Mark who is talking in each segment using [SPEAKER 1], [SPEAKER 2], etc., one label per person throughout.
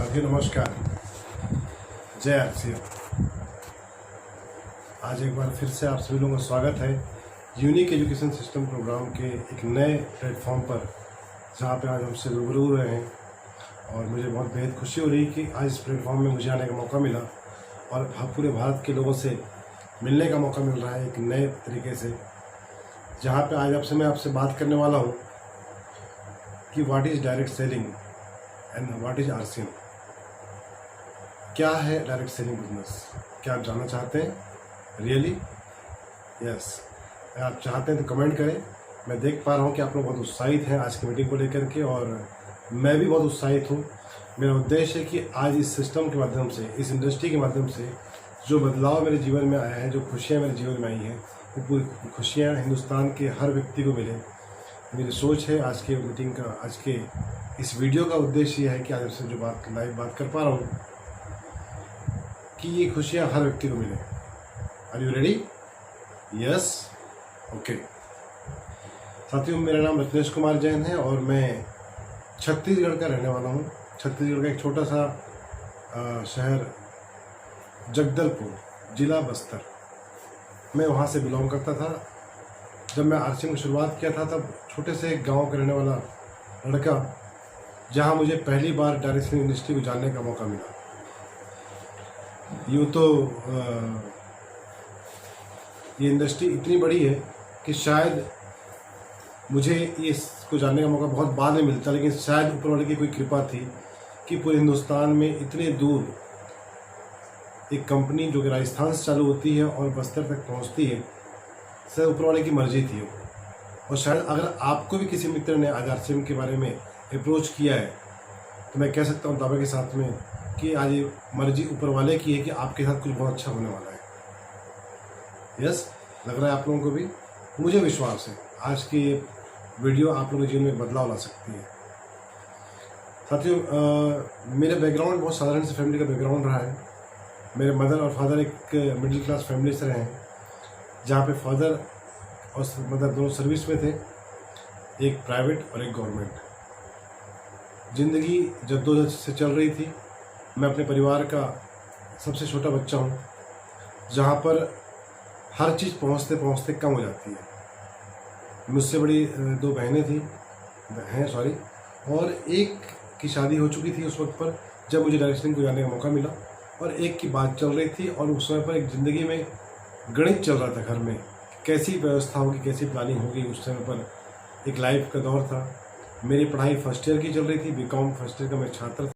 [SPEAKER 1] सभी नमस्कार, जय आरसीएम। आज एक बार फिर से आप सभी लोगों का स्वागत है यूनिक एजुकेशन सिस्टम प्रोग्राम के एक नए प्लेटफॉर्म पर, जहां पे आज हमसे रूबरू हुए हैं। और मुझे बहुत बेहद खुशी हो रही कि आज इस प्लेटफॉर्म में मुझे आने का मौका मिला और पूरे भारत के लोगों से मिलने का मौका मिल रहा है एक नए तरीके से, जहाँ पे आज मैं आपसे बात करने वाला हूँ कि what is direct selling and what is RCM. क्या है डायरेक्ट सेलिंग बिजनेस? क्या आप जानना चाहते हैं? रियली? यस। अगर आप चाहते हैं तो कमेंट करें। मैं देख पा रहा हूँ कि आप लोग बहुत उत्साहित हैं आज की मीटिंग को लेकर के, और मैं भी बहुत उत्साहित हूँ। मेरा उद्देश्य है कि आज इस सिस्टम के माध्यम से, इस इंडस्ट्री के माध्यम से जो बदलाव मेरे जीवन में आया है, जो खुशियाँ मेरे जीवन में आई हैं, वो पूरी खुशियाँ हिंदुस्तान के हर व्यक्ति को मिले। मेरी सोच है आज के मीटिंग का, आज के इस वीडियो का उद्देश्य यह है कि आज से जो लाइव बात कर पा रहा हूँ कि ये खुशियाँ हर व्यक्ति को मिले। Are you ready? Yes, okay. साथियों, मेरा नाम रत्नेश कुमार जैन है और मैं छत्तीसगढ़ का रहने वाला हूँ। छत्तीसगढ़ का एक छोटा सा शहर जगदलपुर, जिला बस्तर, मैं वहाँ से बिलोंग करता था। जब मैं आरसीएम की शुरुआत किया था तब छोटे से एक गांव का रहने वाला लड़का, जहां मुझे पहली बार डायरेक्ट सेलिंग इंडस्ट्री को जानने का मौका मिला। यूँ तो ये इंडस्ट्री इतनी बड़ी है कि शायद मुझे इसको जानने का मौका बहुत बाद में मिलता, लेकिन शायद ऊपर वाले की कोई कृपा थी कि पूरे हिंदुस्तान में इतने दूर एक कंपनी जो कि राजस्थान से चालू होती है और बस्तर तक पहुंचती है, सर ऊपर वाले की मर्जी थी। और शायद अगर आपको भी किसी मित्र ने आज आरसीएम के बारे में अप्रोच किया है तो मैं कह सकता हूँ दावे के साथ में कि आज ये मर्जी ऊपर वाले की है कि आपके साथ कुछ बहुत अच्छा होने वाला है। यस, लग रहा है आप लोगों को भी। मुझे विश्वास है आज की वीडियो आप लोगों के जीवन में बदलाव ला सकती है। साथियों, मेरा बैकग्राउंड बहुत साधारण सी फैमिली का बैकग्राउंड रहा है। मेरे मदर और फादर एक मिडिल क्लास फैमिली से रहे हैं, जहाँ पे फादर और मदर दोनों सर्विस में थे, एक प्राइवेट और एक गवर्नमेंट। ज़िंदगी जद्दोजहद से चल रही थी। मैं अपने परिवार का सबसे छोटा बच्चा हूँ, जहाँ पर हर चीज़ पहुँचते पहुँचते कम हो जाती है। मुझसे बड़ी दो बहनें थी, और एक की शादी हो चुकी थी उस वक्त पर जब मुझे डायरेक्ट सेलिंग को जाने का मौका मिला, और एक की बात चल रही थी। और उस समय पर एक ज़िंदगी में गणित चल रहा था घर में, कैसी व्यवस्था होगी, कैसी प्लानिंग होगी। उस समय पर एक लाइफ का दौर था। मेरी पढ़ाई फर्स्ट ईयर की चल रही थी, बीकॉम फर्स्ट ईयर का मैं छात्र था।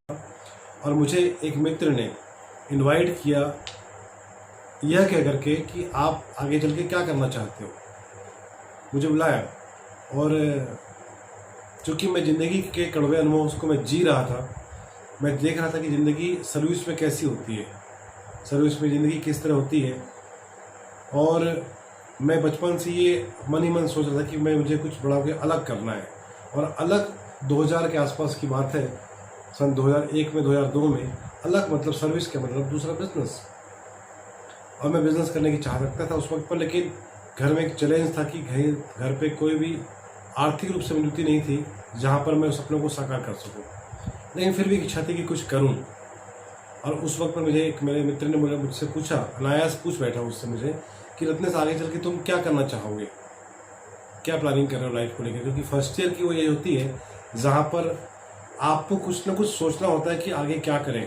[SPEAKER 1] और मुझे एक मित्र ने इनवाइट किया, यह कह करके कि आप आगे चल के क्या करना चाहते हो। मुझे बुलाया, और चूँकि मैं ज़िंदगी के कड़वे अनुभव उसको मैं जी रहा था, मैं देख रहा था कि ज़िंदगी सर्विस में कैसी होती है, सर्विस में ज़िंदगी किस तरह होती है। और मैं बचपन से ये मन ही मन सोच रहा था कि मुझे कुछ बड़ा होकर अलग करना है। और अलग 2000 के आसपास की बात है, सन 2001 में, 2002 में। अलग मतलब सर्विस का मतलब दूसरा बिजनेस। और मैं बिज़नेस करने की चाह रखता था उस वक्त पर, लेकिन घर में एक चैलेंज था कि घर पे कोई भी आर्थिक रूप से मजबूती नहीं थी जहाँ पर मैं उस सपनों को साकार कर सकूँ। लेकिन फिर भी इच्छा थी कि कुछ करूँ। और उस वक्त पर मेरे मित्र ने मुझसे पूछा, अनायास पूछ बैठा उससे मुझे कि रत्नेश, आगे चल के तुम क्या करना चाहोगे, क्या प्लानिंग कर रहे हो लाइफ को लेकर। क्योंकि फर्स्ट ईयर की वो ये होती है जहाँ पर आपको कुछ ना कुछ सोचना होता है कि आगे क्या करें,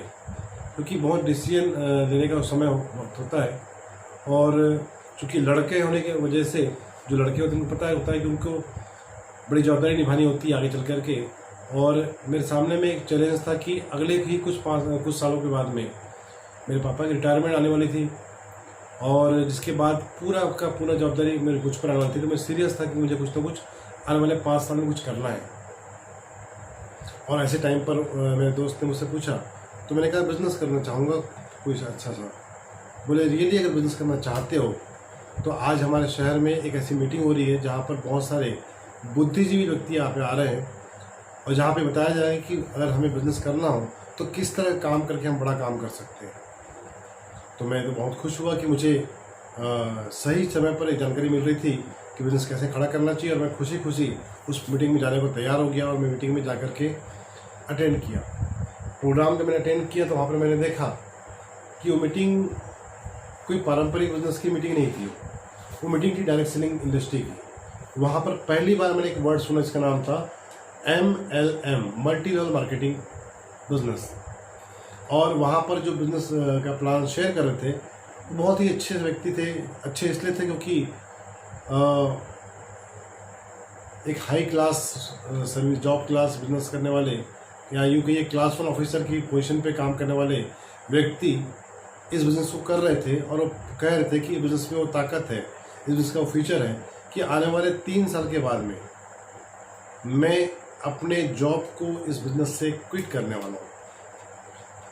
[SPEAKER 1] क्योंकि बहुत डिसीजन लेने का समय होता है। और चूँकि लड़के होने की वजह से, जो लड़के होते हैं उनको पता होता है कि उनको बड़ी जवाबदारी निभानी होती है आगे चल कर के। और मेरे सामने में एक चैलेंज था कि अगले ही कुछ सालों के बाद में मेरे पापा की रिटायरमेंट आने वाली थी, और जिसके बाद पूरा का पूरा जवाबदारी मेरे मुझ पर आने वाली थी। तो मैं सीरियस था कि मुझे कुछ ना कुछ आने वाले 5 साल में कुछ करना है। और ऐसे टाइम पर मेरे दोस्त ने मुझसे पूछा, तो मैंने कहा बिज़नेस करना चाहूँगा कुछ अच्छा सा। बोले रियली, अगर बिज़नेस करना चाहते हो तो आज हमारे शहर में एक ऐसी मीटिंग हो रही है जहाँ पर बहुत सारे बुद्धिजीवी व्यक्ति यहाँ पे आ रहे हैं, और जहाँ पे बताया जाए कि अगर हमें बिज़नेस करना हो तो किस तरह काम करके हम बड़ा काम कर सकते हैं। तो मैं तो बहुत खुश हुआ कि मुझे सही समय पर एक जानकारी मिल रही थी कि बिज़नेस कैसे खड़ा करना चाहिए। और मैं खुशी खुशी उस मीटिंग में जाने को तैयार हो गया, और मैं मीटिंग में जा कर के अटेंड किया। प्रोग्राम जब मैंने अटेंड किया तो वहाँ पर मैंने देखा कि वो मीटिंग कोई पारंपरिक बिजनेस की मीटिंग नहीं थी, वो मीटिंग थी डायरेक्ट सेलिंग इंडस्ट्री की। वहाँ पर पहली बार मैंने एक वर्ड सुना, इसका नाम था MLM, multi level marketing business. और वहाँ पर जो बिजनेस का प्लान शेयर कर रहे थे वो बहुत ही अच्छे व्यक्ति थे। अच्छे इसलिए थे क्योंकि एक high class service job class business करने वाले, या यूँ कहिए क्लास 1 ऑफिसर की पोजीशन पे काम करने वाले व्यक्ति इस बिज़नेस को कर रहे थे। और वो कह रहे थे कि बिज़नेस में वो ताकत है, इस बिज़नेस का वो फीचर है कि आने वाले 3 साल के बाद में मैं अपने जॉब को इस बिज़नेस से क्विट करने वाला हूँ।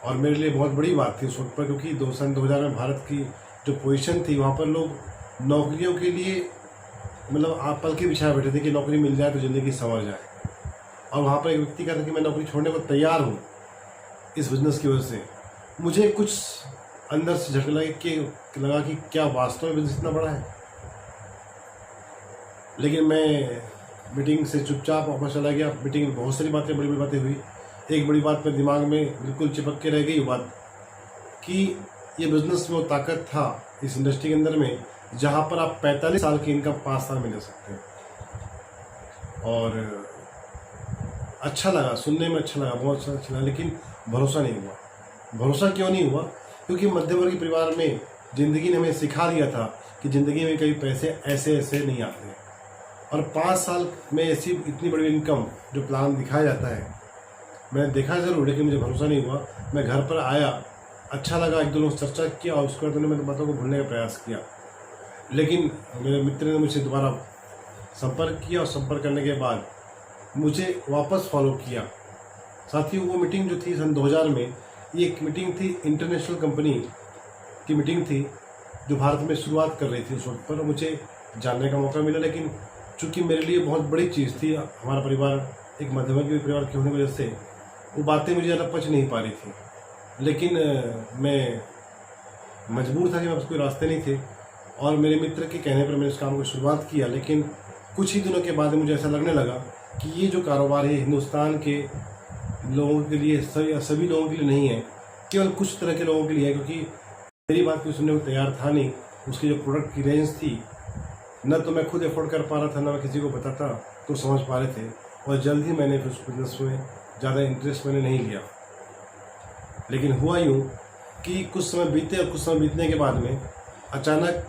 [SPEAKER 1] और मेरे लिए बहुत बड़ी बात थी उस वक्त पर, क्योंकि 2000 में भारत की जो पोजीशन थी वहाँ पर लोग नौकरियों के लिए मतलब आप पल के बिछाए बैठे थे कि नौकरी मिल जाए तो ज़िंदगी संवर जाए। और वहाँ पर एक व्यक्ति कहता कि मैं नौकरी छोड़ने को तैयार हूँ इस बिज़नेस की वजह से। मुझे कुछ अंदर से झटका लगा कि क्या वास्तव में बिज़नेस इतना बड़ा है। लेकिन मैं मीटिंग से चुपचाप वापस चला गया। मीटिंग में बहुत सारी बातें, बड़ी बड़ी बातें हुई। एक बड़ी बात मेरे दिमाग में बिल्कुल चिपक के रह गई, वो बात कि ये बिज़नेस में वो ताकत था इस इंडस्ट्री के अंदर में जहाँ पर आप 45 साल की इनकम 5 साल में ले सकते हैं। और अच्छा लगा, सुनने में अच्छा लगा, बहुत अच्छा लगा, लेकिन भरोसा नहीं हुआ। भरोसा क्यों नहीं हुआ? क्योंकि मध्यवर्गीय परिवार में ज़िंदगी ने हमें सिखा दिया था कि ज़िंदगी में कभी पैसे ऐसे ऐसे नहीं आते हैं। और 5 साल में ऐसी इतनी बड़ी इनकम जो प्लान दिखाया जाता है, मैंने देखा ज़रूर, लेकिन मुझे भरोसा नहीं हुआ। मैं घर पर आया, अच्छा लगा, एक दो लोग चर्चा किया और उसके बाद उन्होंने मेरी बातों को भूलने का प्रयास किया। लेकिन मेरे मित्र ने मुझसे दोबारा संपर्क किया और संपर्क करने के बाद मुझे वापस फॉलो किया। साथियों, वो मीटिंग जो थी सन 2000 में, ये एक मीटिंग थी, इंटरनेशनल कंपनी की मीटिंग थी जो भारत में शुरुआत कर रही थी उस वक्त पर। मुझे जानने का मौका मिला, लेकिन चूँकि मेरे लिए बहुत बड़ी चीज़ थी, हमारा परिवार एक मध्यवर्गीय परिवार के होने की वजह से वो बातें मुझे ज़्यादा पच नहीं पा रही थी। लेकिन मैं मजबूर था कि मेरे पास कोई रास्ते नहीं थे और मेरे मित्र के कहने पर मैंने इस काम को शुरुआत किया। लेकिन कुछ ही दिनों के बाद मुझे ऐसा लगने लगा कि ये जो कारोबार है हिंदुस्तान के लोगों के लिए, सभी लोगों के लिए नहीं है, केवल कुछ तरह के लोगों के लिए है। क्योंकि मेरी बात कोई सुनने को तैयार था नहीं। उसकी जो प्रोडक्ट की रेंज थी, न तो मैं खुद एफोर्ड कर पा रहा था, न मैं किसी को बताता तो समझ पा रहे थे। और जल्द ही मैंने फिर उस बिजनेस में ज़्यादा इंटरेस्ट मैंने नहीं लिया। लेकिन हुआ यूँ कि कुछ समय बीते और कुछ समय बीतने के बाद में अचानक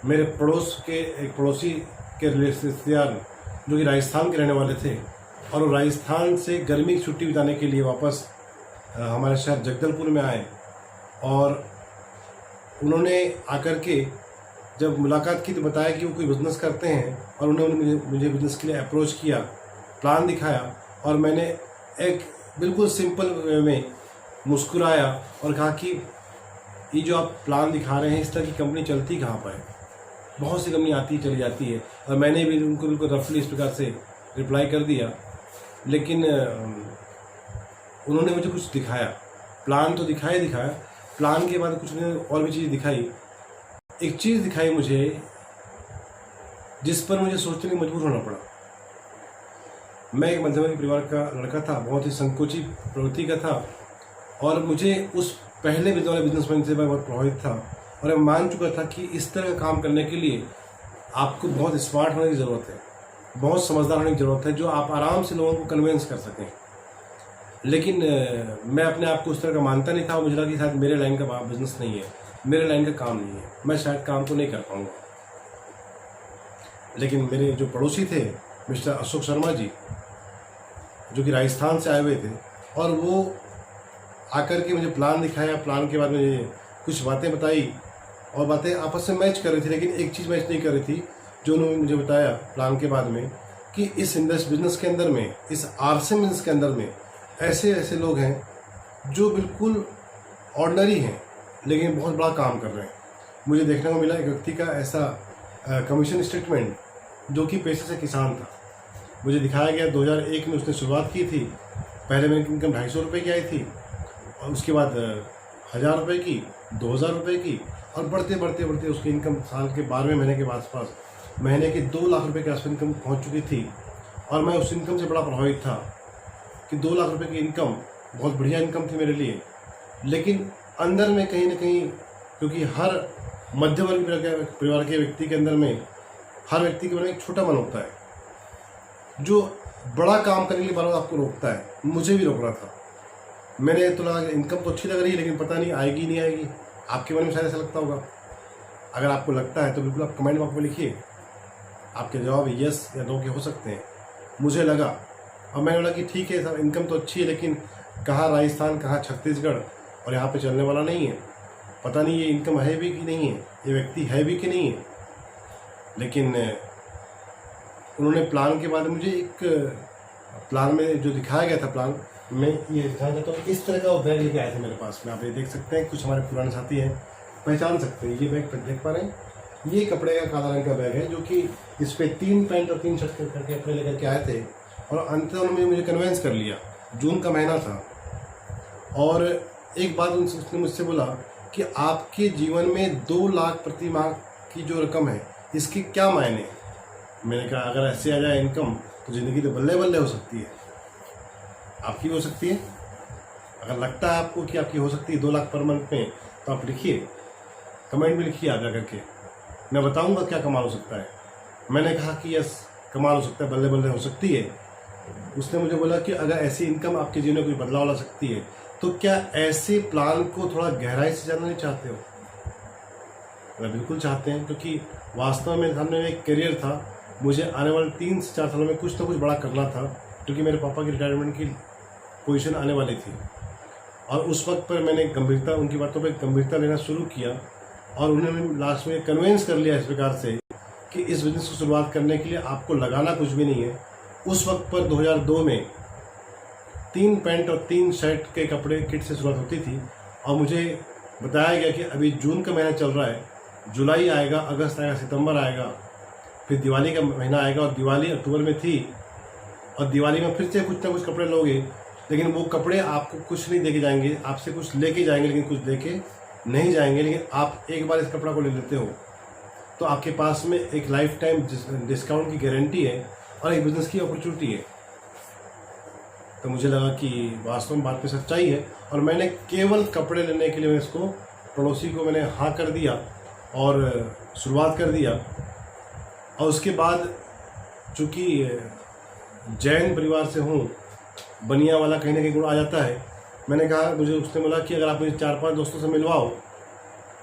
[SPEAKER 1] मेरे पड़ोस के एक पड़ोसी के रिश्तेदार जो कि राजस्थान के रहने वाले थे, और वो राजस्थान से गर्मी की छुट्टी बिताने के लिए वापस हमारे शहर जगदलपुर में आए। और उन्होंने आकर के जब मुलाकात की तो बताया कि वो कोई बिज़नेस करते हैं, और उन्होंने मुझे बिज़नेस के लिए अप्रोच किया, प्लान दिखाया, और मैंने एक बिल्कुल सिंपल वे में मुस्कुराया और कहा कि ये जो आप प्लान दिखा रहे हैं, इस तरह की कंपनी चलती कहाँ पर है? बहुत सी कंपनी आती चली जाती है। और मैंने भी उनको बिल्कुल रफली इस प्रकार से रिप्लाई कर दिया। लेकिन उन्होंने मुझे कुछ दिखाया, प्लान तो दिखाया, प्लान के बाद कुछ और भी चीज़ दिखाई। एक चीज़ दिखाई मुझे जिस पर मुझे सोचने में मजबूर होना पड़ा। मैं एक मध्यवर्गीय परिवार का लड़का था, बहुत ही संकोची प्रवृत्ति का था, और मुझे उस पहले वाले बिजनेसमैन से मैं बहुत प्रभावित था। और मैं मान चुका था कि इस तरह का काम करने के लिए आपको बहुत स्मार्ट होने की ज़रूरत है, बहुत समझदार होने की ज़रूरत है, जो आप आराम से लोगों को कन्विंस कर सकें। लेकिन मैं अपने आप को उस तरह का मानता नहीं था। मुझे लगा कि शायद मेरे लाइन का बिजनेस नहीं है, मेरे लाइन का काम नहीं है, मैं शायद काम को नहीं कर पाऊँगा। लेकिन मेरे जो पड़ोसी थे मिस्टर अशोक शर्मा जी, जो कि राजस्थान से आए हुए थे, और वो आकर के मुझे प्लान दिखाया। प्लान के बाद मुझे कुछ बातें बताई, और बातें आपस में मैच कर रही थी, लेकिन एक चीज़ मैच नहीं कर रही थी जो उन्होंने मुझे बताया प्लान के बाद में, कि इस बिज़नेस के अंदर में, इस आरसीएम बिज़नेस के अंदर में ऐसे ऐसे लोग हैं जो बिल्कुल ऑर्डिनरी हैं लेकिन बहुत बड़ा काम कर रहे हैं। मुझे देखने को मिला एक व्यक्ति का ऐसा कमीशन स्टेटमेंट जो कि पेशे से किसान था। मुझे दिखाया गया 2001 में उसने शुरुआत की थी। पहले मेरी इनकम 250 रुपये की आई थी, और उसके बाद 1000 रुपये की, 2000 रुपये की, और बढ़ते बढ़ते बढ़ते उसकी इनकम साल के 12वें महीने के आसपास महीने के 2 लाख रुपए के आसपास इनकम पहुंच चुकी थी। और मैं उस इनकम से बड़ा प्रभावित था कि 2 लाख रुपए की इनकम बहुत बढ़िया इनकम थी मेरे लिए, लेकिन अंदर में कहीं ना कहीं, क्योंकि हर मध्यवर्ग परिवार के व्यक्ति के अंदर में, हर व्यक्ति के मन में एक छोटा मन होता है जो बड़ा काम करने के लिए बार बार आपको रोकता है। मुझे भी रोक रहा था। मैंने तो लगा इनकम तो अच्छी लग रही है, लेकिन पता नहीं आएगी नहीं आएगी। आपके मन में शायद ऐसा लगता होगा। अगर आपको लगता है तो बिल्कुल आप कमेंट बॉक्स में लिखिए। आपके जवाब यस या नो के हो सकते हैं। मुझे लगा, और मैंने बोला कि ठीक है सर, इनकम तो अच्छी है, लेकिन कहाँ राजस्थान, कहाँ छत्तीसगढ़, और यहाँ पे चलने वाला नहीं है। पता नहीं ये इनकम है भी कि नहीं है, ये व्यक्ति है भी कि नहीं है। लेकिन उन्होंने प्लान के बाद मुझे एक प्लान में जो दिखाया गया था, प्लान में ये दिखाया जाता है, इस तरह का वो बैग लेके आए थे मेरे पास में। आप ये देख सकते हैं, कुछ हमारे पुराने साथी हैं, पहचान सकते हैं। ये बैग देख पा रहे हैं, ये कपड़े का काला रंग का बैग है, जो कि इस पर 3 पैंट और 3 शर्ट करके कपड़े लेकर के आए थे। और अंत उन्होंने मुझे कन्वेंस कर लिया। जून का महीना था, और एक बात उसने मुझसे बोला कि आपके जीवन में 2 लाख प्रति माह की जो रकम है, इसकी क्या मायने। मैंने कहा अगर ऐसे आ जाए इनकम तो ज़िंदगी तो बल्ले बल्ले हो सकती है। आपकी हो सकती है। अगर लगता है आपको कि आपकी हो सकती है 2 लाख पर मंथ में, तो आप लिखिए, कमेंट में लिखिए आगे करके। मैं बताऊंगा क्या कमाल हो सकता है। मैंने कहा कि यस, कमाल हो सकता है, बल्ले बल्ले हो सकती है। उसने मुझे बोला कि अगर ऐसी इनकम आपके जीवन में कोई बदलाव ला सकती है, तो क्या ऐसे प्लान को थोड़ा गहराई से जानना नहीं चाहते हो। मैं बिल्कुल चाहते हैं, क्योंकि वास्तव में सामने एक करियर था। मुझे आने वाले 3 से 4 सालों में कुछ ना कुछ बड़ा करना था, क्योंकि मेरे पापा की रिटायरमेंट की पोजीशन आने वाली थी। और उस वक्त पर मैंने गंभीरता, उनकी बातों पर गंभीरता लेना शुरू किया, और उन्होंने लास्ट में कन्विंस कर लिया इस प्रकार से कि इस बिजनेस को शुरुआत करने के लिए आपको लगाना कुछ भी नहीं है। उस वक्त पर 2002 में 3 पैंट और 3 शर्ट के कपड़े किट से शुरुआत होती थी। और मुझे बताया गया कि अभी जून का महीना चल रहा है, जुलाई आएगा, अगस्त आएगा, सितंबर आएगा, फिर दिवाली का महीना आएगा, और दिवाली अक्टूबर में थी, और दिवाली में फिर से कुछ ना कुछ कपड़े लोगे, लेकिन वो कपड़े आपको कुछ नहीं देके जाएंगे, आपसे कुछ लेके जाएंगे लेकिन कुछ देके नहीं जाएंगे। लेकिन आप एक बार इस कपड़ा को ले लेते हो तो आपके पास में एक लाइफ टाइम डिस्काउंट की गारंटी है और एक बिजनेस की अपॉर्चुनिटी है। तो मुझे लगा कि वास्तव में बात पे सच्चाई है, और मैंने केवल कपड़े लेने के लिए मैं इसको, पड़ोसी को मैंने हाँ कर दिया और शुरुआत कर दिया। और उसके बाद चूँकि जैन परिवार से हूँ, बनिया वाला कहीं ना कहीं गुण आ जाता है। मैंने कहा, मुझे उसने बोला कि अगर आप मुझे 4-5 दोस्तों से मिलवाओ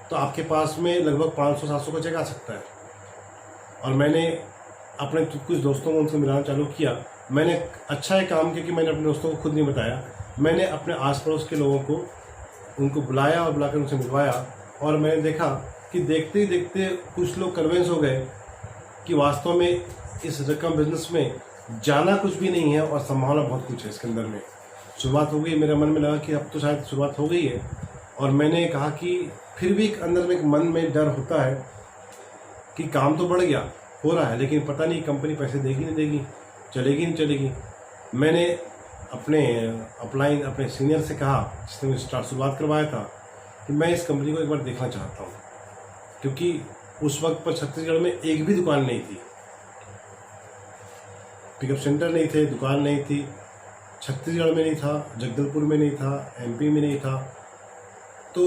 [SPEAKER 1] तो आपके पास में लगभग 500-700 का चेक आ सकता है। और मैंने अपने कुछ दोस्तों को उनसे मिलाना चालू किया। मैंने अच्छा है काम किया कि मैंने अपने दोस्तों को खुद नहीं बताया, मैंने अपने आस पड़ोस के लोगों को, उनको बुलाया और बुलाकर उनसे मिलवाया। और मैंने देखा कि देखते ही देखते कुछ लोग कन्विंस हो गए कि वास्तव में इस रकम बिजनेस में जाना कुछ भी नहीं है और संभावना बहुत कुछ है इसके अंदर में। शुरुआत हो गई, मेरे मन में लगा कि अब तो शायद शुरुआत हो गई है। और मैंने कहा कि फिर भी एक अंदर में एक मन में डर होता है कि काम तो बढ़ गया, हो रहा है, लेकिन पता नहीं कंपनी पैसे देगी नहीं देगी, चलेगी नहीं चलेगी। मैंने अपने सीनियर से कहा, जिसने मुझे शुरुआत करवाया था, कि मैं इस कंपनी को एक बार देखना चाहता हूँ, क्योंकि उस वक्त पर छत्तीसगढ़ में एक भी दुकान नहीं थी, पिकअप सेंटर नहीं थे, दुकान नहीं थी, छत्तीसगढ़ में नहीं था, जगदलपुर में नहीं था, एमपी में नहीं था। तो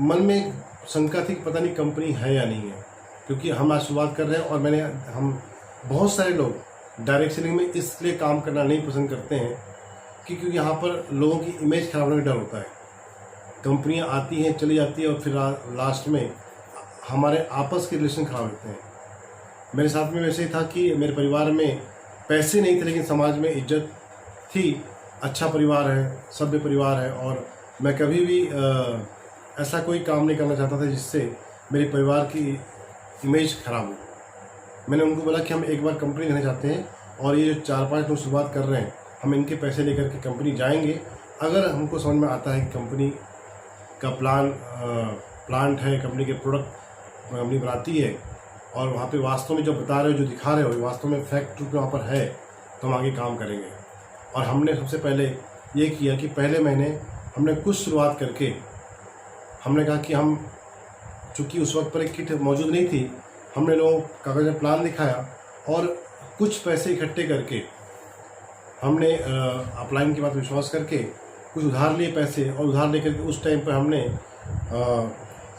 [SPEAKER 1] मन में शंका थी कि पता नहीं कंपनी है या नहीं है, क्योंकि हम आज शुरुआत कर रहे हैं। और हम बहुत सारे लोग डायरेक्ट सेलिंग में इसलिए काम करना नहीं पसंद करते हैं क्योंकि यहाँ पर लोगों की इमेज खराब होने का डर होता है। कंपनियाँ आती हैं, चली जाती है, और फिर लास्ट में हमारे आपस के रिलेशन खराब होते हैं। मेरे साथ में वैसे ही था कि मेरे परिवार में पैसे नहीं थे, लेकिन समाज में इज्जत थी। अच्छा परिवार है, सभ्य परिवार है, और मैं कभी भी ऐसा कोई काम नहीं करना चाहता था जिससे मेरे परिवार की इमेज खराब हो। मैंने उनको बोला कि हम एक बार कंपनी लेना चाहते हैं, और ये जो 4-5 लोग शुरुआत कर रहे हैं, हम इनके पैसे लेकर के कंपनी जाएंगे। अगर हमको समझ में आता है कि कंपनी का प्लांट है, कंपनी के प्रोडक्ट कंपनी बनाती है, और वहाँ पे वास्तव में जो बता रहे हो, जो दिखा रहे हो, वास्तव में फैक्ट रूप में वहाँ पर है, तो हम आगे काम करेंगे। और हमने सबसे पहले ये किया कि पहले महीने हमने कुछ शुरुआत करके हमने कहा कि हम, चूँकि उस वक्त पर एक किट मौजूद नहीं थी, हमने लोगों को कागज में प्लान दिखाया और कुछ पैसे इकट्ठे करके हमने अपलाइन की बात विश्वास करके कुछ उधार लिए पैसे, और उधार लेकर के उस टाइम पर हमने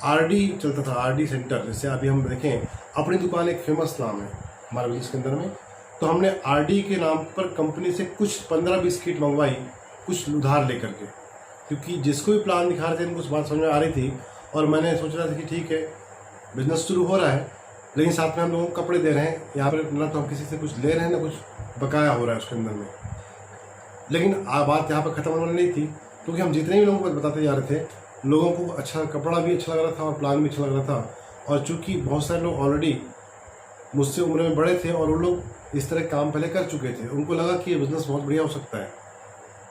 [SPEAKER 1] आरडी चलता था, आरडी सेंटर। जैसे अभी हम देखें, अपनी दुकान एक फेमस नाम है हमारे बिजनेस के अंदर में, तो हमने आरडी के नाम पर कंपनी से कुछ 15-20 किट मंगवाई, कुछ उधार लेकर के, क्योंकि जिसको भी प्लान दिखा रहे थे उनको बात समझ में आ रही थी। और मैंने सोच रहा था कि ठीक है, बिजनेस शुरू हो रहा है, लेकिन साथ में हम लोगों को कपड़े दे रहे हैं यहाँ पर, ना तो हम किसी से कुछ ले रहे हैं ना कुछ बकाया हो रहा है उसके अंदर में। लेकिन बात यहाँ पर ख़त्म होने नहीं थी, क्योंकि हम जितने भी लोगों को बताते जा रहे थे, लोगों को अच्छा कपड़ा भी अच्छा लग रहा था और प्लान भी अच्छा लग रहा था। और चूँकि बहुत सारे लोग ऑलरेडी मुझसे उम्र में बड़े थे और वो लोग इस तरह काम पहले कर चुके थे, उनको लगा कि ये बिज़नेस बहुत बढ़िया हो सकता है,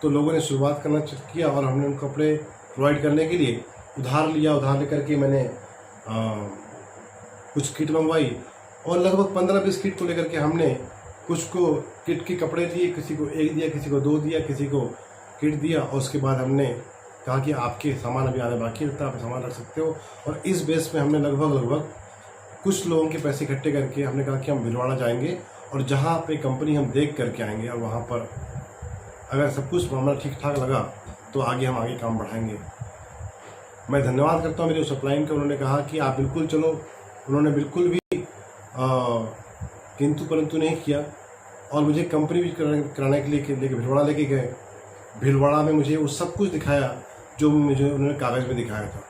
[SPEAKER 1] तो लोगों ने शुरुआत करना किया और हमने उनको कपड़े प्रोवाइड करने के लिए उधार लिया। उधार लेकर के मैंने कुछ किट मंगवाई, और लगभग 15-20 किट को लेकर के हमने कुछ को किट के कपड़े दिए, किसी को एक दिया, किसी को 2 दिया, किसी को किट दिया। और उसके बाद हमने कहा कि आपके सामान अभी आने बाकी रहता है, आप सामान रख सकते हो। और इस बेस पे हमने लगभग कुछ लोगों के पैसे इकट्ठे करके हमने कहा कि हम भिलवाड़ा जाएंगे और जहाँ पे कंपनी हम देख करके आएंगे, और वहाँ पर अगर सब कुछ मामला ठीक ठाक लगा तो आगे हम आगे काम बढ़ाएंगे। मैं धन्यवाद करता हूँ मेरे उस अपलाइन का, उन्होंने कहा कि आप बिल्कुल चलो। उन्होंने बिल्कुल भी किंतु परंतु नहीं किया, और मुझे कंपनी भी कराने के लिए लेके भिलवाड़ा लेके गए। भिलवाड़ा में मुझे वो सब कुछ दिखाया जो मुझे उन्होंने कागज़ में दिखाया था।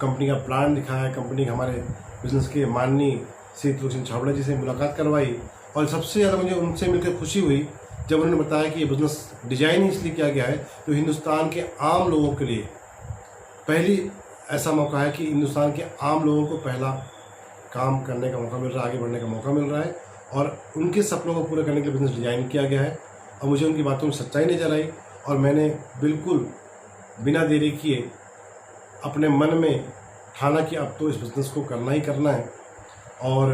[SPEAKER 1] कंपनी का प्लान दिखाया, कंपनी के हमारे बिजनेस के माननीय श्री तुलसी छाबड़ा जी से मुलाकात करवाई। और सबसे ज़्यादा मुझे उनसे मिलकर खुशी हुई जब उन्होंने बताया कि ये बिज़नेस डिजाइन ही इसलिए किया गया है तो हिंदुस्तान के आम लोगों के लिए पहली ऐसा मौका है कि हिंदुस्तान के आम लोगों को पहला काम करने का मौका मिल रहा है, आगे बढ़ने का मौका मिल रहा है, और उनके सपनों को पूरा करने के लिए बिज़नेस डिजाइन किया गया है। और मुझे उनकी बातों में सच्चाई नजर आई, और मैंने बिल्कुल बिना देरी किए अपने मन में ठाना कि अब तो इस बिज़नेस को करना ही करना है। और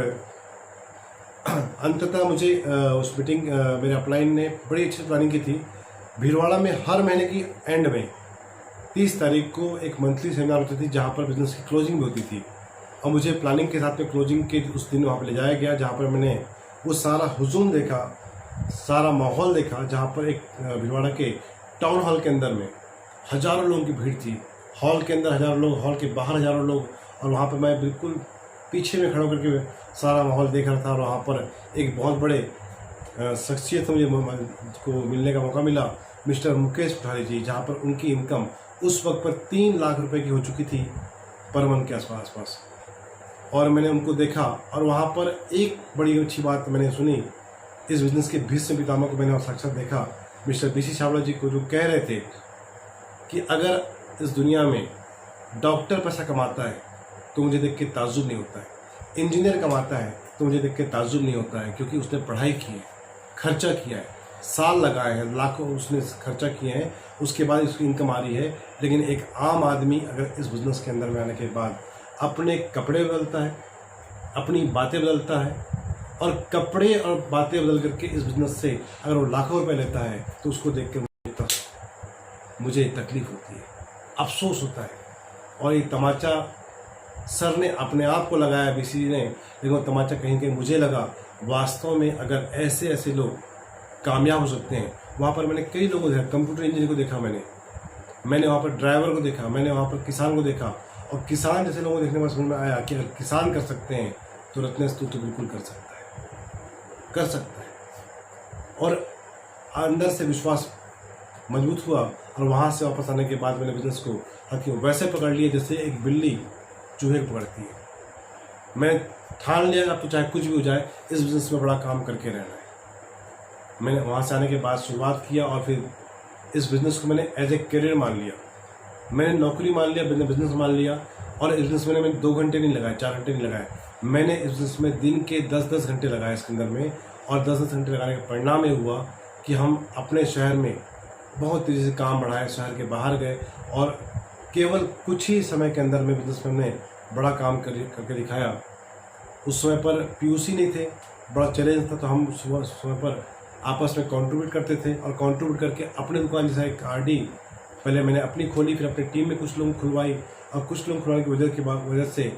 [SPEAKER 1] अंततः मुझे उस मीटिंग मेरे अपलाइन ने बड़ी अच्छी प्लानिंग की थी। भिलवाड़ा में हर महीने की एंड में 30 तारीख को एक मंथली सेमिनार होती थी जहाँ पर बिज़नेस की क्लोजिंग भी होती थी, और मुझे प्लानिंग के साथ में क्लोजिंग के उस दिन वहाँ पर ले जाया गया, जहाँ पर मैंने वो सारा हुजूम देखा, सारा माहौल देखा, जहाँ पर एक भिलवाड़ा के टाउन हॉल के अंदर में हज़ारों लोगों की भीड़ थी। हॉल के अंदर हज़ारों लोग, हॉल के बाहर हज़ारों लोग, और वहाँ पर मैं बिल्कुल पीछे में खड़ा करके सारा माहौल देख रहा था। और वहाँ पर एक बहुत बड़े शख्सियत मुझे को मिलने का मौका मिला, मिस्टर मुकेश कोठारी जी, जहाँ पर उनकी इनकम उस वक्त पर 3 लाख रुपए की हो चुकी थी पर मंथ के आसपास। और मैंने उनको देखा, और वहाँ पर एक बड़ी अच्छी बात मैंने सुनी, इस बिज़नेस के भीष्म पितामह को मैंने साक्षात देखा, मिस्टर बीसी छाबड़ा जी को, जो कह रहे थे कि अगर इस दुनिया में डॉक्टर पैसा कमाता है तो मुझे देख के ताज्जुब नहीं होता है, इंजीनियर कमाता है तो मुझे देख के ताज्जुब नहीं होता है, क्योंकि उसने पढ़ाई की है, खर्चा किया है, साल लगाए हैं, लाखों उसने खर्चा किए हैं, उसके बाद उसकी इनकम आ रही है। लेकिन एक आम आदमी अगर इस बिज़नेस के अंदर में आने के बाद अपने कपड़े बदलता है, अपनी बातें बदलता है, और कपड़े और बातें बदल करके इस बिज़नेस से अगर वो लाखों रुपए लेता है तो उसको देख के मुझे तकलीफ होती है, अफसोस होता है। और ये तमाचा सर ने अपने आप को लगाया बीसी ने, लेकिन वो तमाचा कहीं कहीं मुझे लगा। वास्तव में अगर ऐसे ऐसे लोग कामयाब हो सकते हैं, वहाँ पर मैंने कई लोगों को देखा, कंप्यूटर इंजीनियर को देखा, मैंने वहाँ पर ड्राइवर को देखा, मैंने वहाँ पर किसान को देखा, और किसान जैसे लोगों को देखने में समझ में आया कि अगर किसान कर सकते हैं तो रत्नेश तू तो बिल्कुल कर सकता है। और अंदर से विश्वास मजबूत हुआ, और वहाँ से वापस आने के बाद मैंने बिज़नेस को हाथों वैसे पकड़ लिया जैसे एक बिल्ली चूहे को पकड़ती है। मैं ठान लिया अब तो चाहे कुछ भी हो जाए, इस बिज़नेस में बड़ा काम करके रहना है। मैंने वहाँ से आने के बाद शुरुआत किया, और फिर इस बिज़नेस को मैंने एज ए करियर मान लिया। मैंने नौकरी मान लिया, बिज़नेस मान लिया, और इस बिज़नेस में मैंने 2 घंटे नहीं लगाए, 4 घंटे नहीं लगाए, मैंने इस बिज़नेस में दिन के 10-10 घंटे लगाए इसके अंदर में। और 10-10 घंटे लगाने का परिणाम ये हुआ कि हम अपने शहर में बहुत तेज़ी से काम बढ़ाए, शहर के बाहर गए, और केवल कुछ ही समय के अंदर में बिज़नेस में हमने बड़ा काम करके दिखाया। उस समय पर पीयूसी नहीं थे, बड़ा चैलेंज था, तो हम समय पर आपस में कंट्रीब्यूट करते थे, और कंट्रीब्यूट करके अपनी दुकान जैसा एक आरडी पहले मैंने अपनी खोली, फिर अपनी टीम में कुछ लोग खुलवाई, और कुछ लोग खुलवाने की वजह से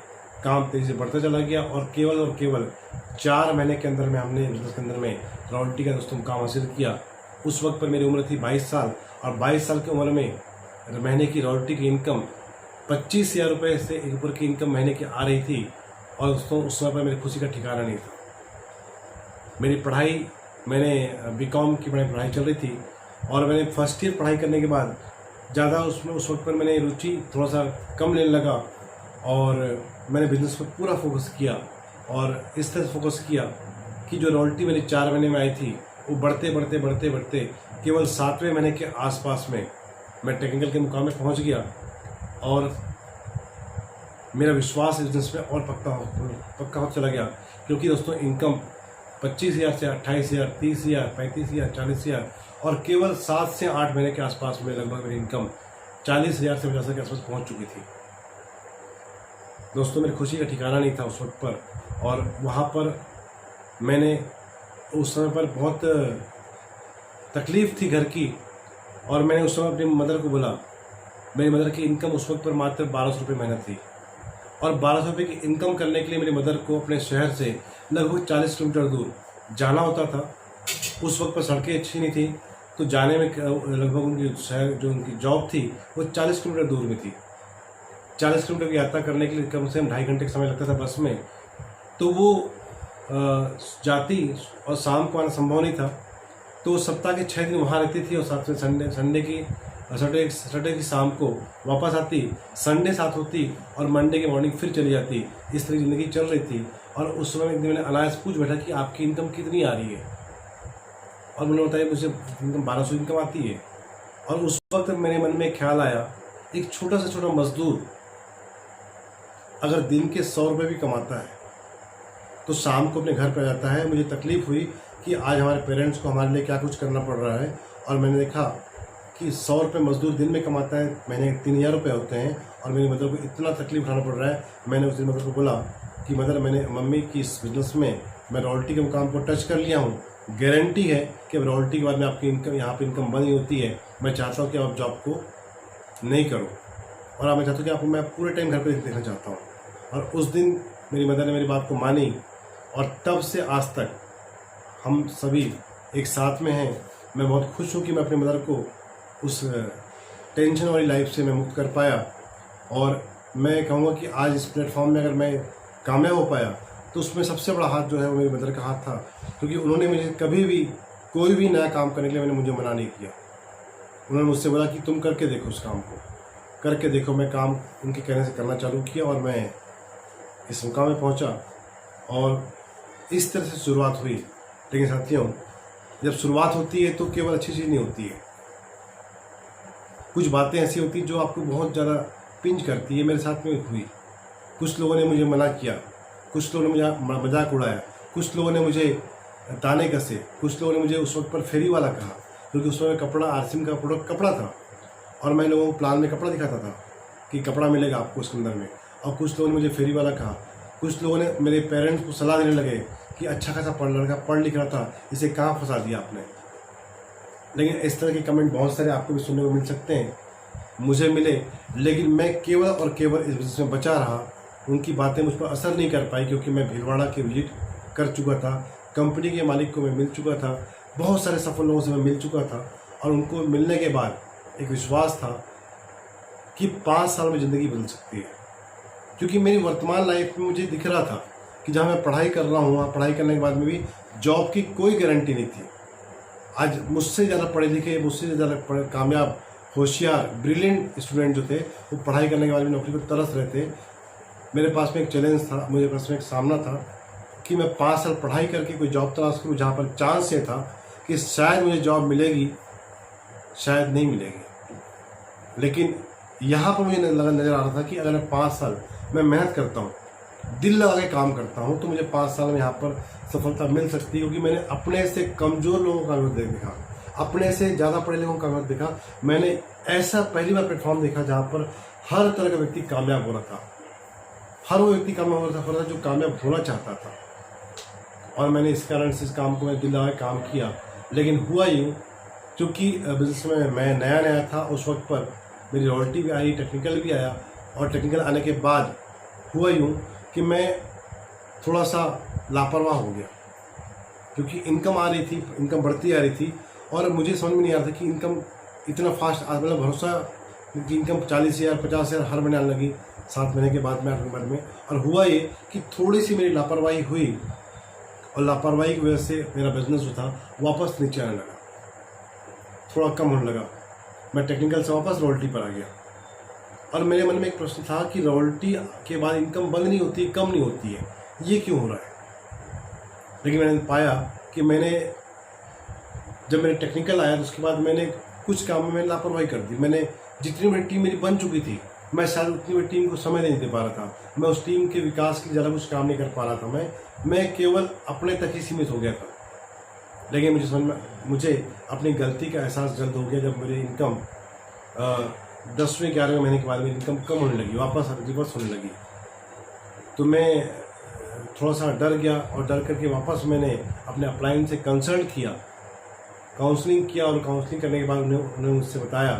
[SPEAKER 1] काम तेज़ी से बढ़ता चला गया। और केवल 4 महीने के अंदर में हमने बिज़नेस के अंदर में रॉयल्टी का दोस्तों काम हासिल किया। उस वक्त पर मेरी उम्र थी 22 साल, और 22 साल की उम्र में महीने की रॉयल्टी की इनकम 25,000 रुपये से ऊपर की इनकम महीने की आ रही थी। और दोस्तों उस समय पर मेरी खुशी का ठिकाना नहीं था। मेरी पढ़ाई, मैंने बीकॉम की पढ़ाई चल रही थी और मैंने फर्स्ट ईयर पढ़ाई करने के बाद ज़्यादा उसमें उस वक्त पर मैंने रुचि थोड़ा सा कम लेने लगा और मैंने बिजनेस पर पूरा फोकस किया। और इस तरह से फोकस किया कि जो रॉयल्टी मेरी 4 महीने में आई थी वो बढ़ते बढ़ते बढ़ते बढ़ते केवल 7वें महीने के आसपास में मैं टेक्निकल के मुकाम में पहुंच गया। और मेरा विश्वास इस बिजनेस में और पक्का हो चला गया, क्योंकि दोस्तों इनकम 25,000 से 28,000, 30,000, 35,000, 40,000 और केवल 7 से 8 महीने के आसपास में लगभग मेरी इनकम 40,000 से 50,000 के आसपास पहुंच चुकी थी। दोस्तों मेरी खुशी का ठिकाना नहीं था उस वक्त पर। और वहाँ पर मैंने उस समय पर बहुत तकलीफ़ थी घर की, और मैंने उस समय अपनी मदर को बोला। मेरी मदर की इनकम उस वक्त पर मात्र 1200 रुपये महीना थी, और 1200 रुपये की इनकम करने के लिए मेरी मदर को अपने शहर से लगभग 40 किलोमीटर दूर जाना होता था। उस वक्त पर सड़कें अच्छी नहीं थी, तो जाने में लगभग उनकी शहर जो उनकी जॉब थी वो 40 किलोमीटर दूर में थी। 40 किलोमीटर की यात्रा करने के लिए कम से कम 2.5 घंटे का समय लगता था बस में। तो वो जाती और शाम को आना संभव नहीं था। तो सप्ताह के 6 दिन वहाँ रहती थी और साथ में सैटरडे की शाम को वापस आती, संडे साथ होती और मंडे की मॉर्निंग फिर चली जाती। इस तरह ज़िंदगी चल रही थी। और उस समय एक दिन मैंने अनायास पूछ बैठा कि आपकी इनकम कितनी आ रही है, और उन्होंने बताया मुझे इनकम 1200 इनकम आती है। और उस वक्त मेरे मन में ख्याल आया, एक छोटा से छोटा मजदूर अगर दिन के 100 रुपये भी कमाता है तो शाम को अपने घर पर जाता है। मुझे तकलीफ़ हुई कि आज हमारे पेरेंट्स को हमारे लिए क्या कुछ करना पड़ रहा है, और मैंने देखा कि 100 रुपये मजदूर दिन में कमाता है, महीने के 3,000 रुपये होते हैं, और मेरी मदर को इतना तकलीफ उठाना पड़ रहा है। मैंने उस दिन मदर को बोला कि मदर, मैंने मम्मी की इस बिज़नेस में मैं रॉयल्टी के मुकाम को टच कर लिया हूँ। गारंटी है कि रॉयल्टी के बाद में आपकी इनकम, यहाँ पर इनकम बंद होती है। मैं चाहता हूँ कि आप जॉब को नहीं करो, और आप मैं चाहता हूँ कि आपको मैं पूरे टाइम घर पर देखना चाहता हूँ। और उस दिन मेरी मदर ने मेरी बात को मानी, और तब से आज तक हम सभी एक साथ में हैं। मैं बहुत खुश हूँ कि मैं अपनी मदर को उस टेंशन वाली लाइफ से मैं मुक्त कर पाया। और मैं कहूँगा कि आज इस प्लेटफॉर्म में अगर मैं कामयाब हो पाया तो उसमें सबसे बड़ा हाथ जो है वो मेरी मदर का हाथ था, क्योंकि उन्होंने मुझे कभी भी कोई भी नया काम करने के लिए मुझे मना नहीं किया। उन्होंने मुझसे बोला कि तुम करके देखो, उस काम को करके देखो। मैं काम उनके कहने से करना चालू किया और मैं इस मुकाम में पहुँचा। और इस तरह से शुरुआत हुई। लेकिन साथियों, जब शुरुआत होती है तो केवल अच्छी चीज़ नहीं होती है, कुछ बातें ऐसी होती हैं जो आपको बहुत ज़्यादा पिंच करती है। मेरे साथ में हुई। कुछ लोगों ने मुझे मना किया, कुछ लोगों ने मुझे मजाक उड़ाया, कुछ लोगों ने मुझे ताने कसे, कुछ लोगों ने मुझे उस वक्त पर फेरी वाला कहा, क्योंकि उस समय कपड़ा आरसीएम का प्रोडक्ट कपड़ा था, और मैं लोगों को प्लान में कपड़ा दिखाता था कि कपड़ा मिलेगा आपको उसके अंदर में। और कुछ लोगों ने मुझे फेरी वाला कहा। कुछ लोगों ने मेरे पेरेंट्स को सलाह देने लगे कि अच्छा खासा लड़का पढ़ लिख रहा था, इसे कहाँ फंसा दिया आपने। लेकिन इस तरह के कमेंट बहुत सारे आपको भी सुनने को मिल सकते हैं, मुझे मिले। लेकिन मैं केवल और केवल इस बिजनेस में बचा रहा। उनकी बातें मुझ पर असर नहीं कर पाई, क्योंकि मैं भीलवाड़ा की विजिट कर चुका था, कंपनी के मालिक को मैं मिल चुका था, बहुत सारे सफल लोगों से मैं मिल चुका था। और उनको मिलने के बाद एक विश्वास था कि 5 साल में ज़िंदगी बदल सकती है। क्योंकि मेरी वर्तमान लाइफ में मुझे दिख रहा था कि जहाँ मैं पढ़ाई कर रहा हूँ, वहाँ पढ़ाई करने के बाद में भी जॉब की कोई गारंटी नहीं थी। आज मुझसे ज़्यादा पढ़े लिखे, मुझसे ज़्यादा कामयाब, होशियार, ब्रिलियंट स्टूडेंट जो थे, वो पढ़ाई करने के बाद भी नौकरी को तरस रहे थे। मेरे पास में एक चैलेंज था, मुझे पास में एक सामना था कि मैं 5 साल पढ़ाई करके कोई जॉब तलाश करूँ जहाँ पर चांस ये था कि शायद मुझे जॉब मिलेगी, शायद नहीं मिलेगी। लेकिन यहाँ पर मुझे नज़र आ रहा था कि अगर मैं 5 साल मैं मेहनत करता हूँ, दिल लगा के काम करता हूँ, तो मुझे 5 साल में यहाँ पर सफलता मिल सकती है। क्योंकि मैंने अपने से कमज़ोर लोगों का विरोध देखा, अपने से ज़्यादा पढ़े लोगों का विरोध देखा। मैंने ऐसा पहली बार प्लेटफॉर्म देखा जहाँ पर हर तरह का व्यक्ति कामयाब हो रहा था, हर वो व्यक्ति कामयाब हो रहा था जो कामयाब होना चाहता था। और मैंने इस कारण से इस काम को मैं दिल लगा के काम किया। लेकिन हुआ यूँ, क्योंकि बिजनेस में मैं नया था, उस वक्त पर मेरी रॉयल्टी भी आई, टेक्निकल भी आया। और टेक्निकल आने के बाद हुआ यूँ कि मैं थोड़ा सा लापरवाह हो गया, क्योंकि इनकम आ रही थी, इनकम बढ़ती आ रही थी, और मुझे समझ में नहीं आ रहा था कि इनकम इतना फास्ट मतलब भरोसा कि इनकम 40,000 50,000 हर महीने आने लगी 7 महीने के बाद में 8 नंबर में। और हुआ ये कि थोड़ी सी मेरी लापरवाही हुई और लापरवाही की वजह से मेरा बिजनेस जो था वापस नीचे आने लगा, थोड़ा कम होने लगा। मैं टेक्निकल से वापस रॉयल्टी पर आ गया और मेरे मन में एक प्रश्न था कि रॉयल्टी के बाद इनकम बंद नहीं होती, कम नहीं होती है, ये क्यों हो रहा है। लेकिन मैंने पाया कि जब मैंने टेक्निकल आया तो उसके बाद मैंने कुछ काम में मैंने लापरवाही कर दी। मैंने जितनी बड़ी टीम मेरी बन चुकी थी, मैं शायद उतनी बड़ी टीम को समय नहीं दे पा रहा था। मैं उस टीम के विकास के लिए ज़्यादा कुछ काम नहीं कर पा रहा था। मैं केवल अपने तक ही सीमित हो गया था। लेकिन मुझे अपनी गलती का एहसास जल्द हो गया जब मेरी इनकम 10वें 11वें महीने के बाद मेरी इनकम कम होने लगी, वापस रिवर्स होने लगी। तो मैं थोड़ा सा डर गया और डर करके वापस मैंने अपने अपलाइन से कंसल्ट किया, काउंसलिंग किया। और काउंसलिंग करने के बाद उन्होंने मुझसे बताया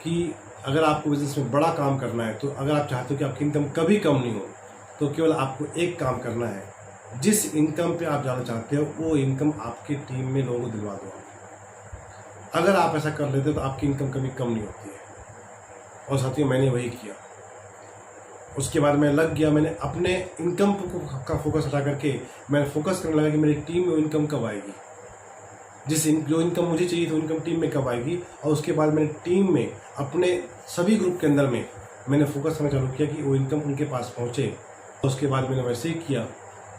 [SPEAKER 1] कि अगर आपको बिजनेस में बड़ा काम करना है, तो अगर आप चाहते हो कि आपकी इनकम कभी कम नहीं हो, तो केवल आपको एक काम करना है। जिस इनकम पे आप जाना चाहते हो वो इनकम आपकी टीम में लोगों को दिलवा दो। अगर आप ऐसा कर लेते हो तो आपकी इनकम कभी कम नहीं होती है। और साथियों, मैंने वही किया। उसके बाद मैं लग गया, मैंने अपने इनकम का फोकस हटा करके मैंने फोकस करने लगा कि मेरी टीम में इनकम कब आएगी, जो इनकम मुझे चाहिए तो इनकम टीम में कब आएगी। और उसके बाद मैंने टीम में अपने सभी ग्रुप के अंदर में मैंने फोकस करना चालू किया कि वो इनकम उनके पास पहुँचे। उसके बाद मैंने वैसे ही किया।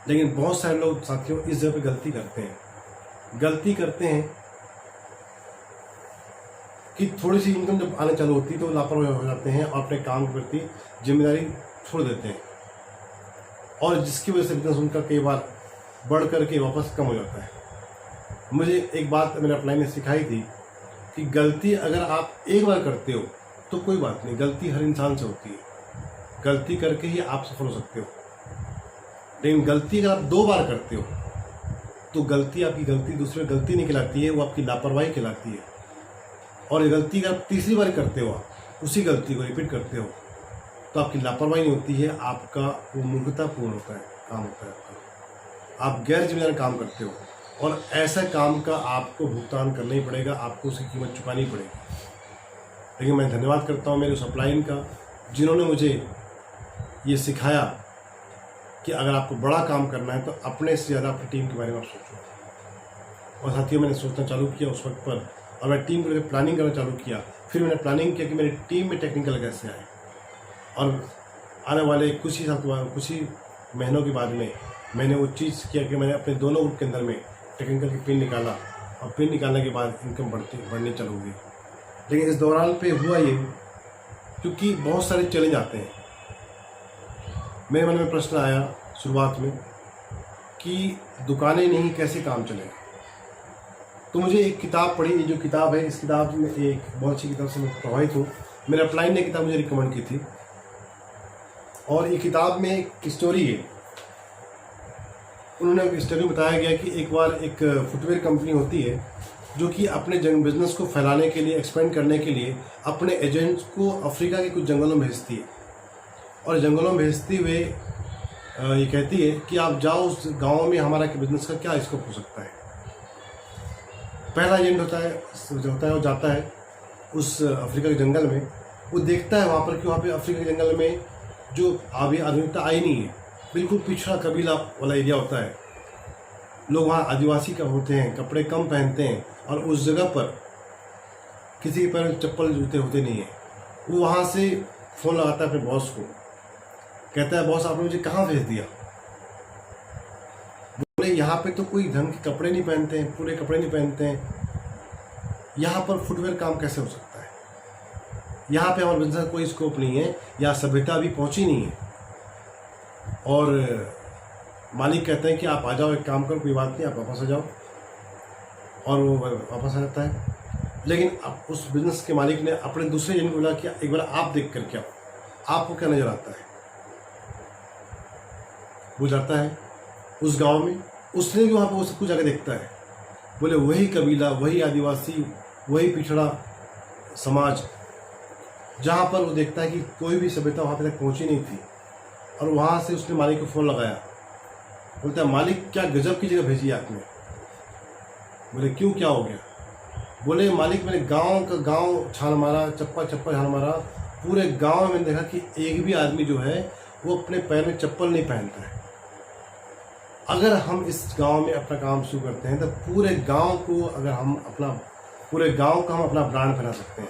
[SPEAKER 1] लेकिन बहुत सारे लोग साथियों इस जगह पे गलती करते हैं कि थोड़ी सी इनकम जब आने चालू होती है तो लापरवाही हो जाते हैं और अपने काम के प्रति जिम्मेदारी छोड़ देते हैं, और जिसकी वजह से बिजनेस उनका कई बार बढ़ करके वापस कम हो जाता है। मुझे एक बात मेरे अपलाइन ने सिखाई थी कि गलती अगर आप एक बार करते हो तो कोई बात नहीं, गलती हर इंसान से होती है, गलती करके ही आप सफल हो सकते हो। लेकिन गलती अगर आप 2 बार करते हो तो गलती आपकी गलती दूसरे गलती नहीं कहलाती है, वो आपकी लापरवाही कहलाती है। और गलती अगर आप तीसरी बार करते हो, आप उसी गलती को रिपीट करते हो, तो आपकी लापरवाही नहीं होती है, आपका वो मूर्खतापूर्ण होता है, काम होता है आपका। आप गैर जिम्मेदार काम करते हो और ऐसा काम का आपको भुगतान करना ही पड़ेगा, आपको उसकी कीमत चुकानी पड़ेगी। लेकिन मैं धन्यवाद करता हूँ मेरे उस अपलाइन का, जिन्होंने मुझे ये सिखाया कि अगर आपको बड़ा काम करना है तो अपने से ज़्यादा अपनी टीम के बारे में आप सोचो। और साथियों, मैंने सोचना चालू किया उस वक्त पर, और मैं टीम को लेकर प्लानिंग करना चालू किया। फिर मैंने प्लानिंग किया कि मेरी टीम में टेक्निकल कैसे आए। और आने वाले कुछ ही महीनों के बाद में मैंने वो चीज़ किया कि मैंने अपने दोनों ग्रुप के अंदर में टेक्निकल की पिन निकाला, और पिन निकालने के बाद इनकम बढ़नी चालू हुई। लेकिन इस दौरान पे हुआ ये, क्योंकि बहुत सारे चैलेंज आते हैं, मेरे मन में प्रश्न आया शुरुआत में कि दुकानें नहीं कैसे काम चलेगा। तो मुझे एक किताब पढ़ी, ये जो किताब है, इस किताब में एक बहुत अच्छी किताब से मैं प्रभावित हूँ। मेरे अपलाइन ने किताब मुझे रिकमेंड की थी, और ये किताब में एक स्टोरी है। उन्होंने एक स्टोरी बताया गया कि एक बार एक फुटवेयर कंपनी होती है जो कि अपने बिजनेस को फैलाने के लिए, एक्सपेंड करने के लिए अपने एजेंट्स को अफ्रीका के कुछ जंगलों में भेजती है। और जंगलों में भेजते हुए ये कहती है कि आप जाओ उस गांव में, हमारा बिजनेस का क्या स्कोप हो सकता है। पहला एजेंट होता है वो जाता है उस अफ्रीका के जंगल में। वो देखता है वहाँ पर कि वहाँ पे अफ्रीका के जंगल में जो अभी आधुनिकता आई नहीं है, बिल्कुल पिछड़ा कबीला वाला एरिया होता है। लोग वहाँ आदिवासी का होते हैं, कपड़े कम पहनते हैं, और उस जगह पर किसी के पैर में चप्पल जूते होते नहीं हैं। वो वहाँ से फ़ोन लगाता है अपने बॉस को, कहता है बॉस आपने मुझे कहाँ भेज दिया। बोले यहाँ पे तो कोई ढंग के कपड़े नहीं पहनते हैं, पूरे कपड़े नहीं पहनते हैं, यहाँ पर फुटवेयर काम कैसे हो सकता है, यहाँ पे हमारे बिजनेस का कोई स्कोप नहीं है, यहाँ सभ्यता अभी पहुँची नहीं है। और मालिक कहते हैं कि आप आ जाओ, एक काम करो, कोई बात नहीं, आप वापस आ जाओ। और वो वापस आ जाता है। लेकिन अब उस बिजनेस के मालिक ने अपने दूसरे एजेंट को बोला कि एक बार आप देख कर क्या, आपको क्या नज़र आता है। वो जाता है उस गांव में, उसने भी वहाँ पर वो सब कुछ जाकर देखता है। बोले वही कबीला, वही आदिवासी, वही पिछड़ा समाज, जहाँ पर वो देखता है कि कोई भी सभ्यता वहाँ तक पहुँची नहीं थी। और वहाँ से उसने मालिक को फ़ोन लगाया, बोलता है मालिक क्या गजब की जगह भेजी आपने। बोले क्यों, क्या हो गया। बोले मालिक मैंने गांव का गांव छान मारा, चप्पा चप्पा छान मारा, पूरे गांव में मैंने देखा कि एक भी आदमी जो है वो अपने पैर में चप्पल नहीं पहनता है। अगर हम इस गांव में अपना काम शुरू करते हैं तो पूरे गांव को हम अपना ब्रांड बना सकते हैं।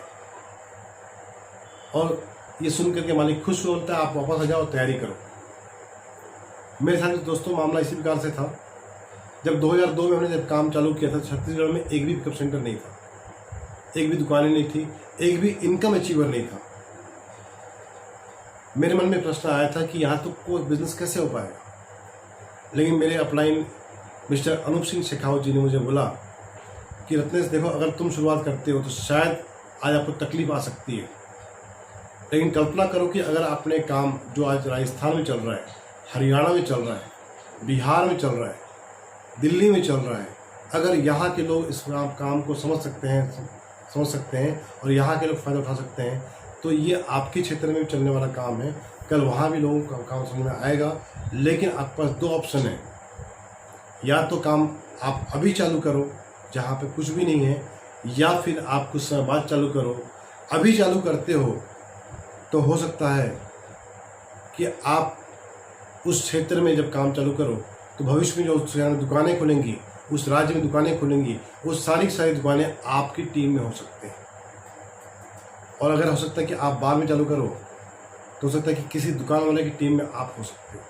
[SPEAKER 1] और ये सुन करके मालिक खुश होता है, आप वापस आ जाओ, तैयारी करो। मेरे साथ दोस्तों मामला इसी प्रकार से था। जब 2002 में हमने जब काम चालू किया था, छत्तीसगढ़ में एक भी पिकअप सेंटर नहीं था, एक भी दुकानें नहीं थी, एक भी इनकम अचीवर नहीं था। मेरे मन में प्रश्न आया था कि यहाँ तो कोई बिजनेस कैसे हो पाएगा। लेकिन मेरे अपलाइन मिस्टर अनूप सिंह शेखावत जी ने मुझे बोला कि रत्नेश देखो, अगर तुम शुरुआत करते हो तो शायद आज आपको तकलीफ आ सकती है, लेकिन कल्पना करो कि अगर आपने काम जो आज राजस्थान में चल रहा है, हरियाणा में चल रहा है, बिहार में चल रहा है, दिल्ली में चल रहा है, अगर यहाँ के लोग इस काम को समझ सकते हैं और यहाँ के लोग फ़ायदा उठा सकते हैं, तो ये आपके क्षेत्र में भी चलने वाला काम है। कल वहाँ भी लोगों का काम समझ में आएगा। लेकिन आपके पास 2 ऑप्शन है, या तो काम आप अभी चालू करो जहाँ पे कुछ भी नहीं है, या फिर आप कुछ समय बाद चालू करो। अभी चालू करते हो तो हो सकता है कि आप उस क्षेत्र में जब काम चालू करो तो भविष्य में जो दुकानें खुलेंगी, उस राज्य में दुकानें खुलेंगी, वो सारी की सारी दुकानें आपकी टीम में हो सकते हैं। और अगर हो सकता है कि आप बाद में चालू करो तो हो सकता है कि किसी दुकान वाले की टीम में आप हो सकते हो।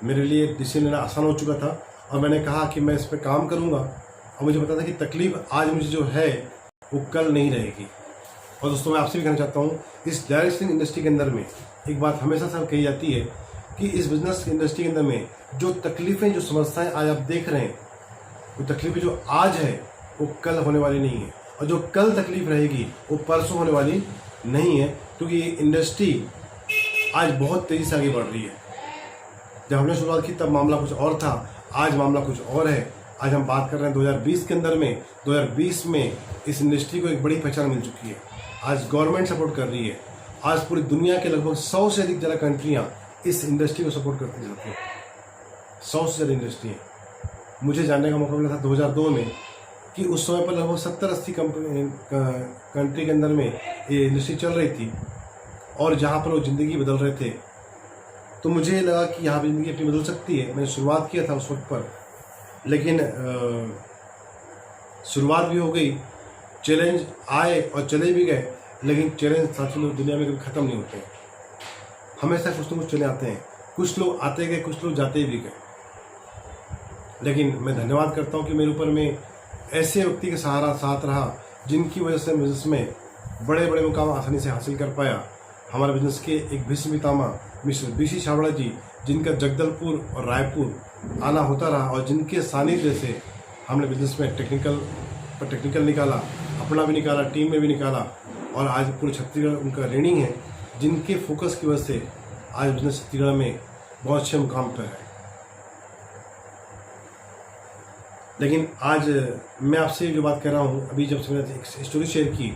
[SPEAKER 1] मेरे लिए डिसीजन लेना आसान हो चुका था और मैंने कहा कि मैं इस पर काम करूँगा। और मुझे पता था कि तकलीफ आज मुझे जो है वो कल नहीं रहेगी। और दोस्तों मैं आपसे भी कहना चाहता हूँ, इस डायरेक्ट सेलिंग इंडस्ट्री के अंदर में एक बात हमेशा से कही जाती है कि इस बिजनेस इंडस्ट्री के अंदर में जो तकलीफ़ें, जो समस्याएं आज आप देख रहे हैं, वो तकलीफ़ें जो आज है वो कल होने वाली नहीं है, और जो कल तकलीफ रहेगी वो परसों होने वाली नहीं है। क्योंकि ये इंडस्ट्री आज बहुत तेज़ी से आगे बढ़ रही है। जब हमने शुरुआत की तब मामला कुछ और था, आज मामला कुछ और है। आज हम बात कर रहे हैं 2020 के अंदर में। 2020 में इस इंडस्ट्री को एक बड़ी पहचान मिल चुकी है। आज गवर्नमेंट सपोर्ट कर रही है। आज पूरी दुनिया के लगभग 100 से अधिक ज़्यादा कंट्रियाँ इस इंडस्ट्री को सपोर्ट करती जाती हैं। 100 से ज़्यादा इंडस्ट्री है। मुझे जानने का मौका मिला था 2002 में कि उस समय पर लगभग 70-80 कंट्री के अंदर में ये इंडस्ट्री चल रही थी और जहाँ पर वो ज़िंदगी बदल रहे थे। तो मुझे लगा कि यहाँ भी ज़िंदगी अपनी बदल सकती है। मैंने शुरुआत किया था उस वक्त पर, लेकिन शुरुआत भी हो गई, चैलेंज आए और चले भी गए। लेकिन चैलेंज साथी लोग दुनिया में कभी ख़त्म नहीं होते, हमेशा कुछ न कुछ चले आते हैं। कुछ लोग आते गए, कुछ लोग जाते भी गए। लेकिन मैं धन्यवाद करता हूँ कि मेरे ऊपर में ऐसे व्यक्ति के सहारा साथ रहा, जिनकी वजह से बिजनेस में बड़े बड़े मुकाम आसानी से हासिल कर पाया। हमारे बिजनेस के एक भीष्म पितामह मिस्टर बीसी छाबड़ा जी, जिनका जगदलपुर और रायपुर आना होता रहा और जिनके सानिध्य से हमने बिजनेस में टेक्निकल निकाला, अपना भी निकाला, टीम में भी निकाला, और आज पूरे छत्तीसगढ़ उनका ऋणी है, जिनके फोकस की वजह से आज बिजनेस छत्तीसगढ़ में बहुत अच्छे मुकाम पर है। लेकिन आज मैं आपसे जो बात कर रहा हूँ, अभी जब से मैंने एक स्टोरी शेयर की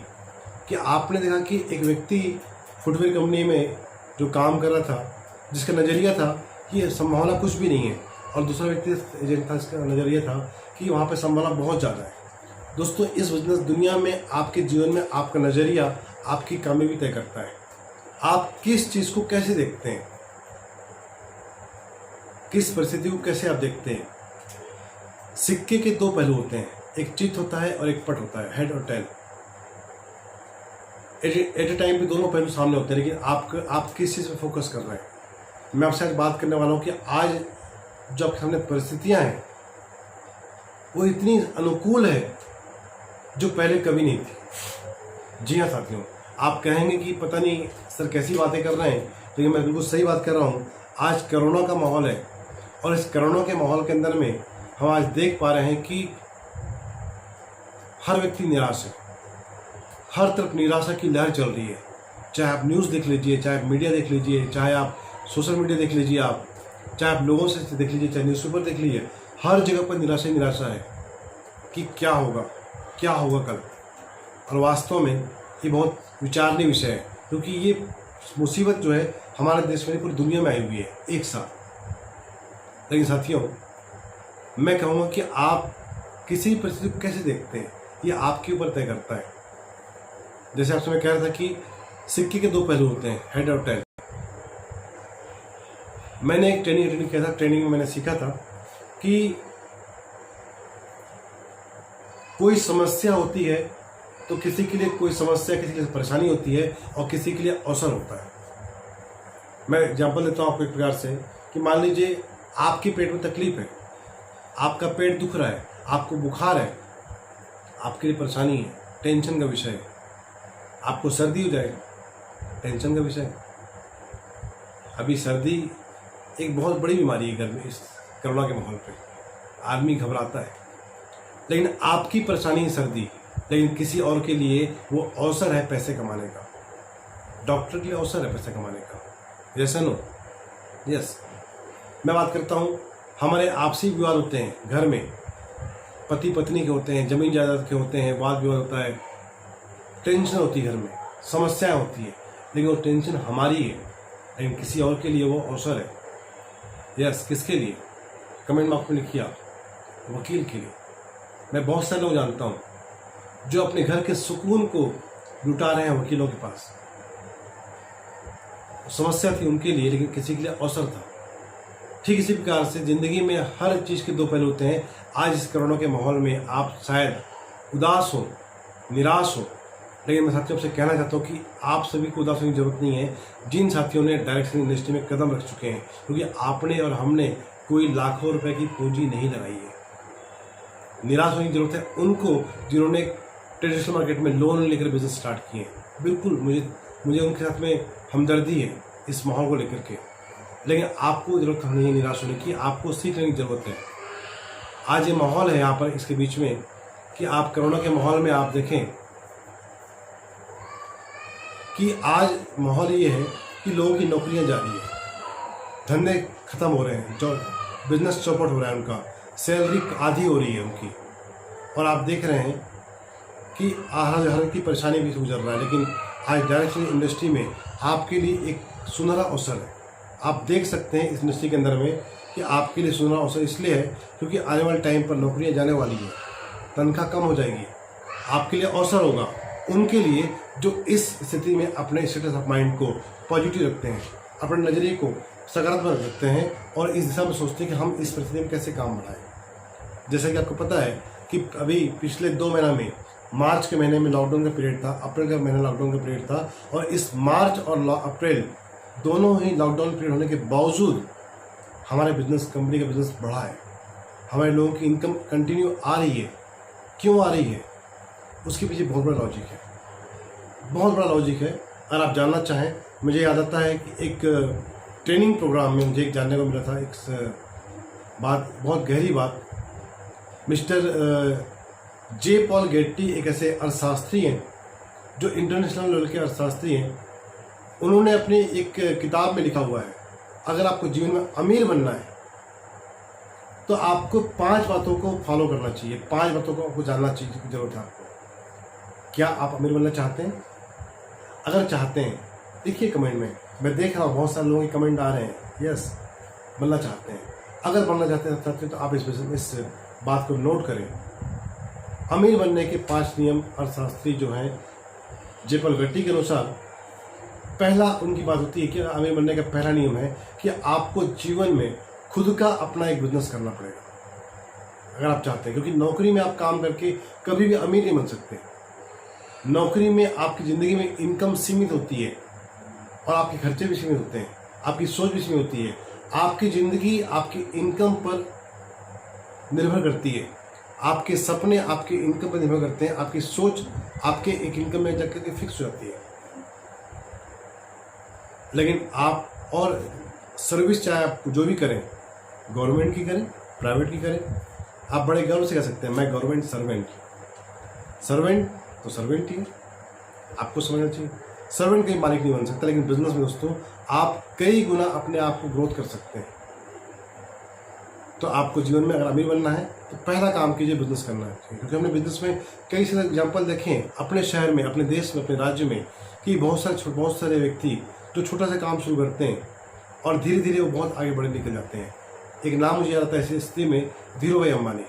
[SPEAKER 1] कि आपने देखा कि एक व्यक्ति फुटवेयर कंपनी में जो काम कर रहा था, जिसका नज़रिया था कि संभावना कुछ भी नहीं है, और दूसरा व्यक्ति एजेंट था, इसका नज़रिया था कि वहाँ पे संभावना बहुत ज़्यादा है। दोस्तों, इस बिजनेस दुनिया में आपके जीवन में आपका नज़रिया आपकी कामयाबी तय करता है। आप किस चीज़ को कैसे देखते हैं, किस परिस्थिति को कैसे आप देखते हैं। सिक्के के 2 पहलू होते हैं, एक चित होता है और एक पट होता है, हेड और टेल। एट ए टाइम पे दोनों पहलू सामने होते हैं, लेकिन आप किस चीज़ पे फोकस कर रहे हैं। मैं आपसे आज बात करने वाला हूँ कि आज जो आपके सामने परिस्थितियाँ हैं वो इतनी अनुकूल है जो पहले कभी नहीं थी। जी हाँ साथियों, आप कहेंगे कि पता नहीं सर कैसी बातें कर रहे हैं, लेकिन मैं बिल्कुल सही बात कर रहा हूँ। आज कोरोना का माहौल है, और इस कोरोना के माहौल के अंदर में हम आज देख पा रहे हैं कि हर व्यक्ति निराश है। हर तरफ निराशा की लहर चल रही है। चाहे आप न्यूज़ देख लीजिए, चाहे आप मीडिया देख लीजिए, चाहे आप सोशल मीडिया देख लीजिए, चाहे आप लोगों से देख लीजिए, चाहे न्यूज़पेपर देख लीजिए, हर जगह पर निराशा ही निराशा है कि क्या होगा कल। और वास्तव में ये बहुत विचारणीय विषय है, क्योंकि ये मुसीबत जो है हमारे देश में पूरी दुनिया में आई हुई है एक साथ। लेकिन साथियों, मैं कहूँगा कि आप किसी परिस्थिति को कैसे देखते हैं। ये आपके ऊपर तय करता है। जैसे आपसे मैं कह रहा था कि सिक्के के दो पहलू होते हैं, हेड और टेल। मैंने एक ट्रेनिंग अटेंड किया था, ट्रेनिंग में मैंने सीखा था कि कोई समस्या होती है तो किसी के लिए कोई समस्या, किसी के लिए परेशानी होती है और किसी के लिए अवसर होता है। मैं एग्जांपल देता हूँ आपको एक प्रकार से कि मान लीजिए आपके पेट में तकलीफ है, आपका पेट दुख रहा है, आपको बुखार है, आपके लिए परेशानी है, टेंशन का विषय है। आपको सर्दी हो जाए, टेंशन का विषय है। अभी सर्दी एक बहुत बड़ी बीमारी है घर में, इस कोरोना के माहौल पे आदमी घबराता है। लेकिन आपकी परेशानी है सर्दी, लेकिन किसी और के लिए वो अवसर है पैसे कमाने का। डॉक्टर के लिए अवसर है पैसे कमाने का। जैसा नो यस, मैं बात करता हूँ, हमारे आपसी विवाद होते हैं घर में, पति पत्नी के होते हैं, जमीन जायदाद के होते हैं, वाद विवाद होता है, टेंशन होती है घर में, समस्याएं होती है, लेकिन वो टेंशन हमारी है, लेकिन किसी और के लिए वो अवसर है। यस, किसके लिए? कमेंट में आपको लिखिए, वकील के लिए। मैं बहुत सारे लोग जानता हूँ जो अपने घर के सुकून को लुटा रहे हैं वकीलों के पास। समस्या थी उनके लिए, लेकिन किसी के लिए अवसर था। ठीक इसी प्रकार से जिंदगी में हर चीज़ के दो पहलू होते हैं। आज इस कोरोना के माहौल में आप शायद उदास हो, निराश हो, लेकिन मैं साथियों से कहना चाहता हूँ कि आप सभी को उदास होने की जरूरत नहीं है। जिन साथियों ने डायरेक्शन इंडस्ट्री में कदम रख चुके हैं, क्योंकि आपने और हमने कोई लाखों रुपए की पूंजी नहीं लगाई है। निराश होने की जरूरत है उनको जिन्होंने ट्रेडिशनल मार्केट में लोन लेकर बिजनेस स्टार्ट किए। बिल्कुल मुझे उनके साथ में हमदर्दी है इस माहौल को लेकर के, लेकिन आपको जरूरत नहीं है निराश होने की, आपको सीखने की जरूरत है। आज ये माहौल है यहाँ पर इसके बीच में कि आप कोरोना के माहौल में आप देखें कि आज माहौल ये है कि लोगों की नौकरियां जा रही है, धंधे खत्म हो रहे हैं, जो बिजनेस चौपट हो रहा है उनका, सैलरी आधी हो रही है उनकी, और आप देख रहे हैं कि हर की परेशानी भी गुजर रहा है। लेकिन आज डायरेक्शन इंडस्ट्री में आपके लिए एक सुनहरा अवसर है। आप देख सकते हैं इस इंडस्ट्री के अंदर में कि आपके लिए सुनहरा अवसर इसलिए है क्योंकि आने वाले टाइम पर नौकरियां जाने वाली है, तनख्वाह कम हो जाएगी, आपके लिए अवसर होगा उनके लिए जो इस स्थिति में अपने स्टेटस ऑफ माइंड को पॉजिटिव रखते हैं, अपने नज़रिए को सकारात्मक रखते हैं और इस दिशा में सोचते हैं कि हम इस परिस्थिति में कैसे काम बढ़ाएं। जैसा कि आपको पता है कि अभी पिछले 2 महीना में, मार्च के महीने में लॉकडाउन का पीरियड था, अप्रैल का महीना लॉकडाउन का पीरियड था, और इस मार्च और अप्रैल दोनों ही लॉकडाउन पीरियड होने के बावजूद हमारे बिजनेस, कंपनी का बिजनेस बढ़ा है। हमारे लोगों की इनकम कंटिन्यू आ रही है। क्यों आ रही है? उसके पीछे बहुत बड़ा लॉजिक है, बहुत बड़ा लॉजिक है। अगर आप जानना चाहें, मुझे याद आता है कि एक ट्रेनिंग प्रोग्राम में मुझे एक जानने को मिला था, एक बात, बहुत गहरी बात। मिस्टर जे पॉल गेट्टी एक ऐसे अर्थशास्त्री हैं जो इंटरनेशनल लेवल के अर्थशास्त्री हैं। उन्होंने अपनी एक किताब में लिखा हुआ है, अगर आपको जीवन में अमीर बनना है तो आपको 5 बातों को फॉलो करना चाहिए, 5 बातों को आपको जानना चाहिए की जरूरत है आपको। क्या आप अमीर बनना चाहते हैं? अगर चाहते हैं देखिए कमेंट में, मैं देख रहा हूँ बहुत सारे लोगों के कमेंट आ रहे हैं, यस बनना चाहते हैं। अगर बनना चाहते हैं तो आप इस बात को नोट करें। अमीर बनने के 5 नियम अर्थशास्त्री जो हैं जे पॉल गेट्टी के अनुसार, पहला उनकी बात होती है कि अमीर बनने का पहला नियम है कि आपको जीवन में खुद का अपना एक बिजनेस करना पड़ेगा अगर आप चाहते हैं, क्योंकि नौकरी में आप काम करके कभी भी अमीर नहीं बन सकते। नौकरी में आपकी ज़िंदगी में इनकम सीमित होती है और आपके खर्चे भी सीमित होते हैं, आपकी सोच भी सीमित होती है। आपकी ज़िंदगी आपकी इनकम पर निर्भर करती है, आपके सपने आपके इनकम पर निर्भर करते हैं, आपकी सोच आपके एक इनकम में जाकर के फिक्स हो जाती है। लेकिन आप और सर्विस चाहे आप जो भी करें, गवर्नमेंट की करें, प्राइवेट की करें, आप बड़े गर्व से कह सकते हैं मैं गवर्नमेंट सर्वेंट। सर्वेंट तो सर्वेंट ही है, आपको समझना चाहिए। सर्वेंट कहीं मालिक नहीं बन सकता, लेकिन बिजनेस में दोस्तों आप कई गुना अपने आप को ग्रोथ कर सकते हैं। तो आपको जीवन में अगर अमीर बनना है तो पहला काम कीजिए बिजनेस करना है, क्योंकि हमने बिजनेस में कई सारे एग्जाम्पल देखे हैं अपने शहर में, अपने देश में, अपने राज्य में, कि बहुत सारे व्यक्ति जो छोटा सा काम शुरू करते हैं और धीरे धीरे वो बहुत आगे बढ़े निकल जाते हैं। एक नाम मुझे याद आता है इस स्थिति में, धीरू भाई अंबानी।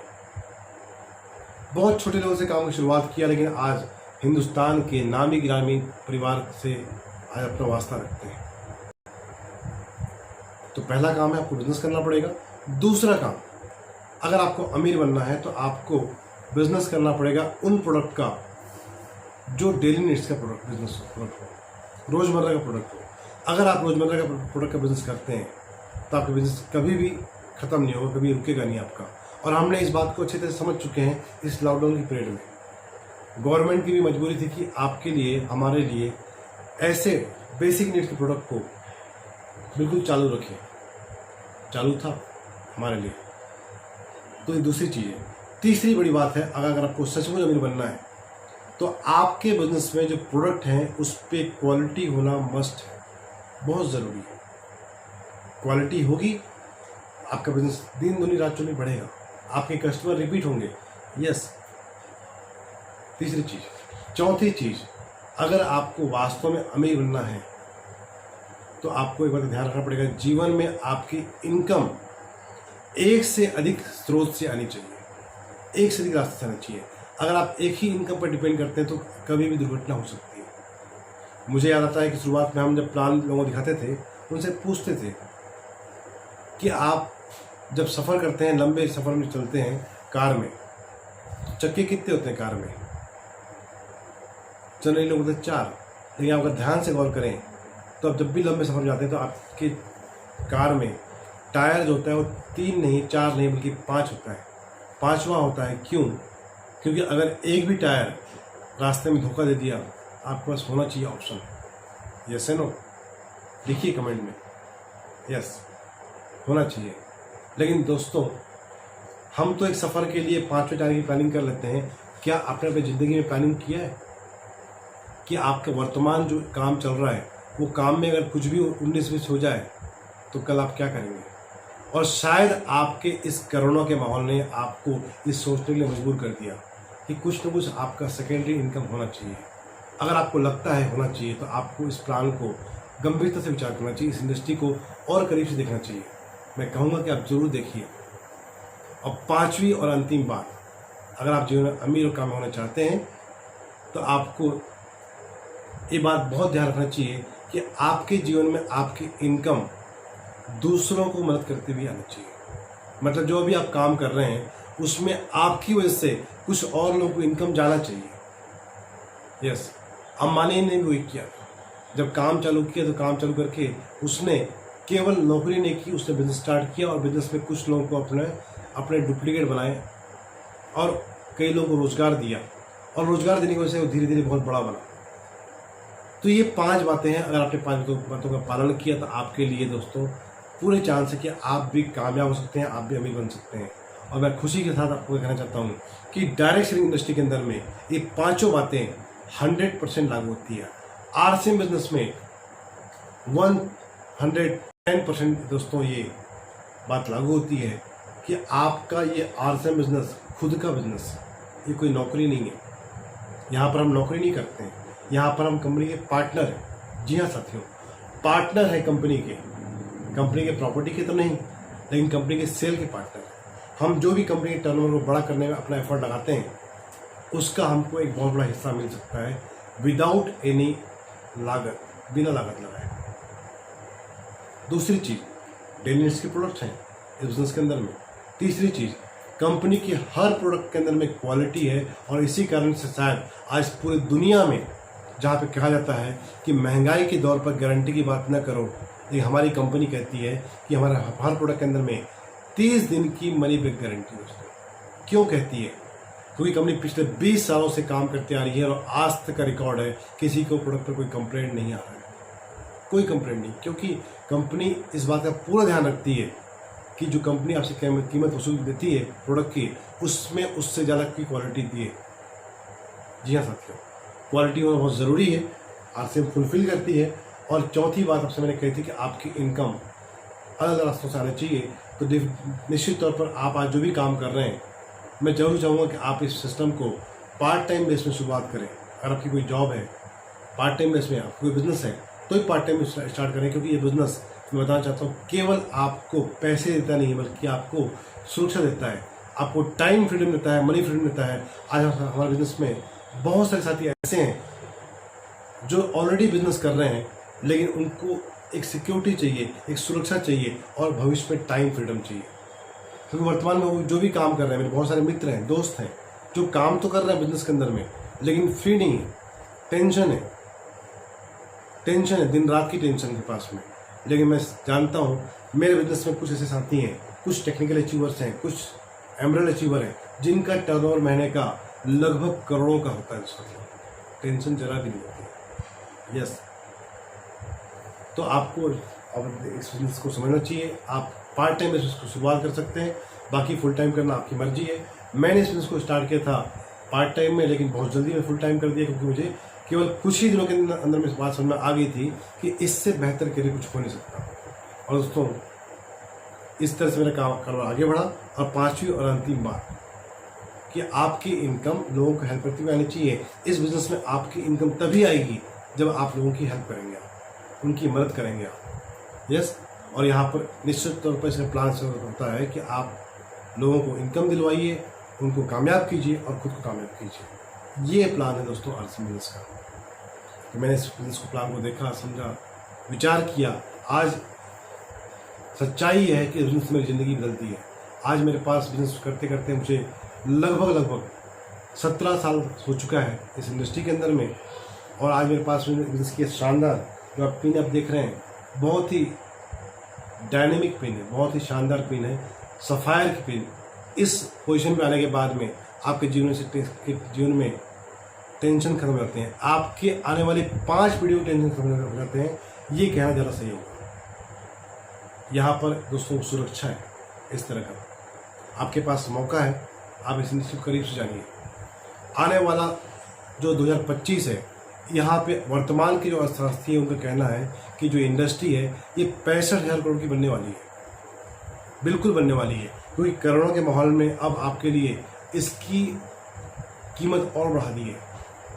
[SPEAKER 1] बहुत छोटे लेवल से काम की शुरुआत किया, लेकिन आज हिंदुस्तान के नामी गिरामी परिवार से आज अपना वास्ता रखते हैं। तो पहला काम है आपको बिजनेस करना पड़ेगा। दूसरा काम, अगर आपको अमीर बनना है तो आपको बिजनेस करना पड़ेगा उन प्रोडक्ट का जो डेली नीड्स का बिजनेस प्रोडक्ट हो, रोज़मर्रा का प्रोडक्ट हो। अगर आप रोज़मर्रा का प्रोडक्ट का बिजनेस करते हैं तो आपका बिजनेस कभी भी ख़त्म नहीं होगा, कभी रुकेगा नहीं आपका। और हमने इस बात को अच्छी तरह समझ चुके हैं इस लॉकडाउन की पीरियड में। गवर्नमेंट की भी मजबूरी थी कि आपके लिए, हमारे लिए ऐसे बेसिक नीड्स के प्रोडक्ट को बिल्कुल चालू रखें। चालू था हमारे लिए। तो ये दूसरी चीज़ है। तीसरी बड़ी बात है, अगर आपको सचमुच अमीर बनना है तो आपके बिजनेस में जो प्रोडक्ट हैं उस पर क्वालिटी होना मस्ट है, बहुत ज़रूरी है। क्वालिटी होगी, आपका बिजनेस दिन दूनी रात चौनी बढ़ेगा, आपके कस्टमर रिपीट होंगे। यस, तीसरी चीज़। चौथी चीज़, अगर आपको वास्तव में अमीर बनना है तो आपको एक बात ध्यान रखना पड़ेगा, जीवन में आपकी इनकम एक से अधिक स्रोत से आनी चाहिए, एक से अधिक रास्ते से आनी चाहिए। अगर आप एक ही इनकम पर डिपेंड करते हैं तो कभी भी दुर्घटना हो सकती है। मुझे याद आता है कि शुरुआत में हम जब प्लान लोगों को दिखाते थे, उनसे पूछते थे कि आप जब सफ़र करते हैं, लंबे सफ़र में चलते हैं कार में, चक्के कितने होते हैं कार में? जनरली लोग होते हैं 4। लेकिन आप अगर ध्यान से गौर करें तो आप जब भी लंबे सफ़र में जाते हैं तो आपके कार में टायर जो होता है वो 3 नहीं, 4 नहीं, बल्कि 5 होता है। 5वां होता है। क्यों? क्योंकि अगर एक भी टायर रास्ते में धोखा दे दिया, आपके पास होना चाहिए ऑप्शन। यस है नो? लिखिए कमेंट में, यस होना चाहिए। लेकिन दोस्तों, हम तो एक सफ़र के लिए 5वें टायर की प्लानिंग कर लेते हैं। क्या आपने अपनी ज़िंदगी में प्लानिंग किया है कि आपका वर्तमान जो काम चल रहा है वो काम में अगर कुछ भी 19-20 हो जाए तो कल आप क्या करेंगे? और शायद आपके इस कोरोना के माहौल ने आपको इस सोचने के लिए मजबूर कर दिया कि कुछ न कुछ आपका सेकेंडरी इनकम होना चाहिए। अगर आपको लगता है होना चाहिए तो आपको इस प्लान को गंभीरता से विचार करना चाहिए, इस इंडस्ट्री को और करीब से देखना चाहिए। मैं कहूँगा कि आप ज़रूर देखिए। और 5वीं और अंतिम बात, अगर आप जीवन में अमीर और कामयाब होना चाहते हैं तो आपको ये बात बहुत ध्यान रखना चाहिए कि आपके जीवन में आपकी इनकम दूसरों को मदद करते हुए आना चाहिए। मतलब जो भी आप काम कर रहे हैं उसमें आपकी वजह से कुछ और लोगों को इनकम जाना चाहिए। यस, अंबानी ने भी वही किया। जब काम चालू किया तो काम चालू करके उसने केवल नौकरी नहीं की, उसने बिजनेस स्टार्ट किया और बिजनेस में कुछ लोगों को अपने डुप्लीकेट बनाए और कई लोगों को रोजगार दिया, और रोजगार देने की वजह से वो धीरे धीरे बहुत बड़ा बना। तो ये 5 बातें हैं। अगर आपने 5 बातों का पालन किया तो आपके लिए दोस्तों पूरे चांस है कि आप भी कामयाब हो सकते हैं, आप भी अमीर बन सकते हैं। और मैं खुशी के साथ आपको कहना चाहता हूँ कि डायरेक्ट सेलिंग इंडस्ट्री के अंदर में ये 5 बातें 100% लागू होती है। आरसीएम बिजनेस में 110% दोस्तों ये बात लागू होती है कि आपका ये आरसीएम बिजनेस खुद का बिजनेस, ये कोई नौकरी नहीं है। यहाँ पर हम नौकरी नहीं करते हैं, यहाँ पर हम कंपनी के पार्टनर हैं। जी हाँ साथियों, पार्टनर है कंपनी के प्रॉपर्टी के तो नहीं, लेकिन कंपनी के सेल के पार्टनर। हम जो भी कंपनी के टर्नओवर को बड़ा करने में अपना एफर्ट लगाते हैं उसका हमको एक बहुत बड़ा हिस्सा मिल सकता है विदाउट एनी लागत, बिना लागत लगाए। दूसरी चीज़, डेली नीड्स के प्रोडक्ट हैं इस बिजनेस के अंदर में। तीसरी चीज़, कंपनी के हर प्रोडक्ट के अंदर में क्वालिटी है, और इसी कारण से शायद आज पूरी दुनिया में जहाँ पे कहा जाता है कि महंगाई के दौर पर गारंटी की बात न करो, लेकिन हमारी कंपनी कहती है कि हमारा हर प्रोडक्ट के अंदर में 30 दिन की मनी बैक गारंटी है। क्यों कहती है? क्योंकि कंपनी पिछले 20 सालों से काम करती आ रही है और आज तक का रिकॉर्ड है, किसी को प्रोडक्ट पर कोई कंप्लेंट नहीं आ रहा है, कोई कंप्लेंट नहीं। क्योंकि कंपनी इस बात का पूरा ध्यान रखती है कि जो कंपनी आपसे कीमत वसूल देती है प्रोडक्ट की, उसमें उससे ज़्यादा की क्वालिटी दिए। जी हाँ साथियों, क्वालिटी होना बहुत ज़रूरी है, आरसीएम फुलफिल करती है। और चौथी बात आपसे मैंने कही थी कि आपकी इनकम अलग अलग रास्तों से आनी चाहिए। तो निश्चित तौर पर आप आज जो भी काम कर रहे हैं, मैं जरूर चाहूँगा कि आप इस सिस्टम को पार्ट टाइम बेस में शुरुआत करें। अगर आपकी कोई जॉब है, पार्ट टाइम बेस में आपका कोई बिजनेस है, तो ही पार्ट टाइम में स्टार्ट करें। क्योंकि ये बिजनेस, मैं बताना चाहता हूँ, केवल आपको पैसे देता नहीं बल्कि आपको सुरक्षा देता है, आपको टाइम फ्रीडम मिलता है, मनी फ्रीडम मिलता है। आज हमारे बिजनेस में बहुत सारे साथी ऐसे हैं जो ऑलरेडी बिजनेस कर रहे हैं, लेकिन उनको एक सिक्योरिटी चाहिए, एक सुरक्षा चाहिए और भविष्य में टाइम फ्रीडम चाहिए। क्योंकि वर्तमान में वो जो भी काम कर रहे हैं, मेरे बहुत सारे मित्र हैं, दोस्त हैं, जो काम तो कर रहे हैं बिजनेस के अंदर में, लेकिन फ्री नहीं है, टेंशन है, दिन रात की टेंशन के पास में। लेकिन मैं जानता हूँ मेरे बिजनेस में कुछ ऐसे साथी हैं, कुछ टेक्निकल अचीवर्स हैं, कुछ एमरल्ड अचीवर हैं, जिनका टर्नओवर महीने का लगभग करोड़ों का होता है। टेंशन जरा भी नहीं होती। यस, तो आपको अब इस बिजनेस को समझना चाहिए। आप पार्ट टाइम बिजनेस को शुरुआत कर सकते हैं, बाकी फुल टाइम करना आपकी मर्जी है। मैंने इस बिजनेस को स्टार्ट किया था पार्ट टाइम में, लेकिन बहुत जल्दी मैं फुल टाइम कर दिया, क्योंकि मुझे केवल कुछ ही दिनों के अंदर में इस बात समझ में आ गई थी कि इससे बेहतर करियर कुछ हो नहीं सकता। और दोस्तों, इस तरह से मेरा कारोबार आगे बढ़ा। और पांचवी और अंतिम बात कि आपकी इनकम लोगों को हेल्प करती हुई आनी चाहिए। इस बिजनेस में आपकी इनकम तभी आएगी जब आप लोगों की हेल्प करेंगे, उनकी मदद करेंगे आप। यस, और यहाँ पर निश्चित तौर पर इसमें प्लान से होता है कि आप लोगों को इनकम दिलवाइए, उनको कामयाब कीजिए और खुद को कामयाब कीजिए। ये प्लान है दोस्तों आरसीएम बिजनेस का। तो मैंने इस बिजनेस को प्लान को देखा, समझा, विचार किया। आज सच्चाई है कि बिजनेस मेरी ज़िंदगी बदलती है। आज मेरे पास बिजनेस करते करते मुझे लगभग 17 साल हो चुका है इस इंडस्ट्री के अंदर में। और आज मेरे पास बिजनेस की शानदार जो आप पिन आप देख रहे हैं, बहुत ही डायनेमिक पिन है, बहुत ही शानदार पिन है, सफ़ायर की पिन। इस पोजीशन पे आने के बाद में आपके जीवन में टेंशन खत्म हो जाते हैं। आपके आने वाली 5 पीढ़ियों की टेंशन खत्म हो जाते हैं। ये कहना ज़रा सही होगा। यहाँ पर दोस्तों सुरक्षा है इस तरह का, आपके पास मौका है, आप इस इंडस्ट्री को करीब से जानिए। आने वाला जो 2025 है, यहाँ पे वर्तमान की जो अर्थशास्त्री है उनका कहना है कि जो इंडस्ट्री है ये 65,000 करोड़ की बनने वाली है, बिल्कुल बनने वाली है। क्योंकि कोरोना के माहौल में अब आपके लिए इसकी कीमत और बढ़ा दी है।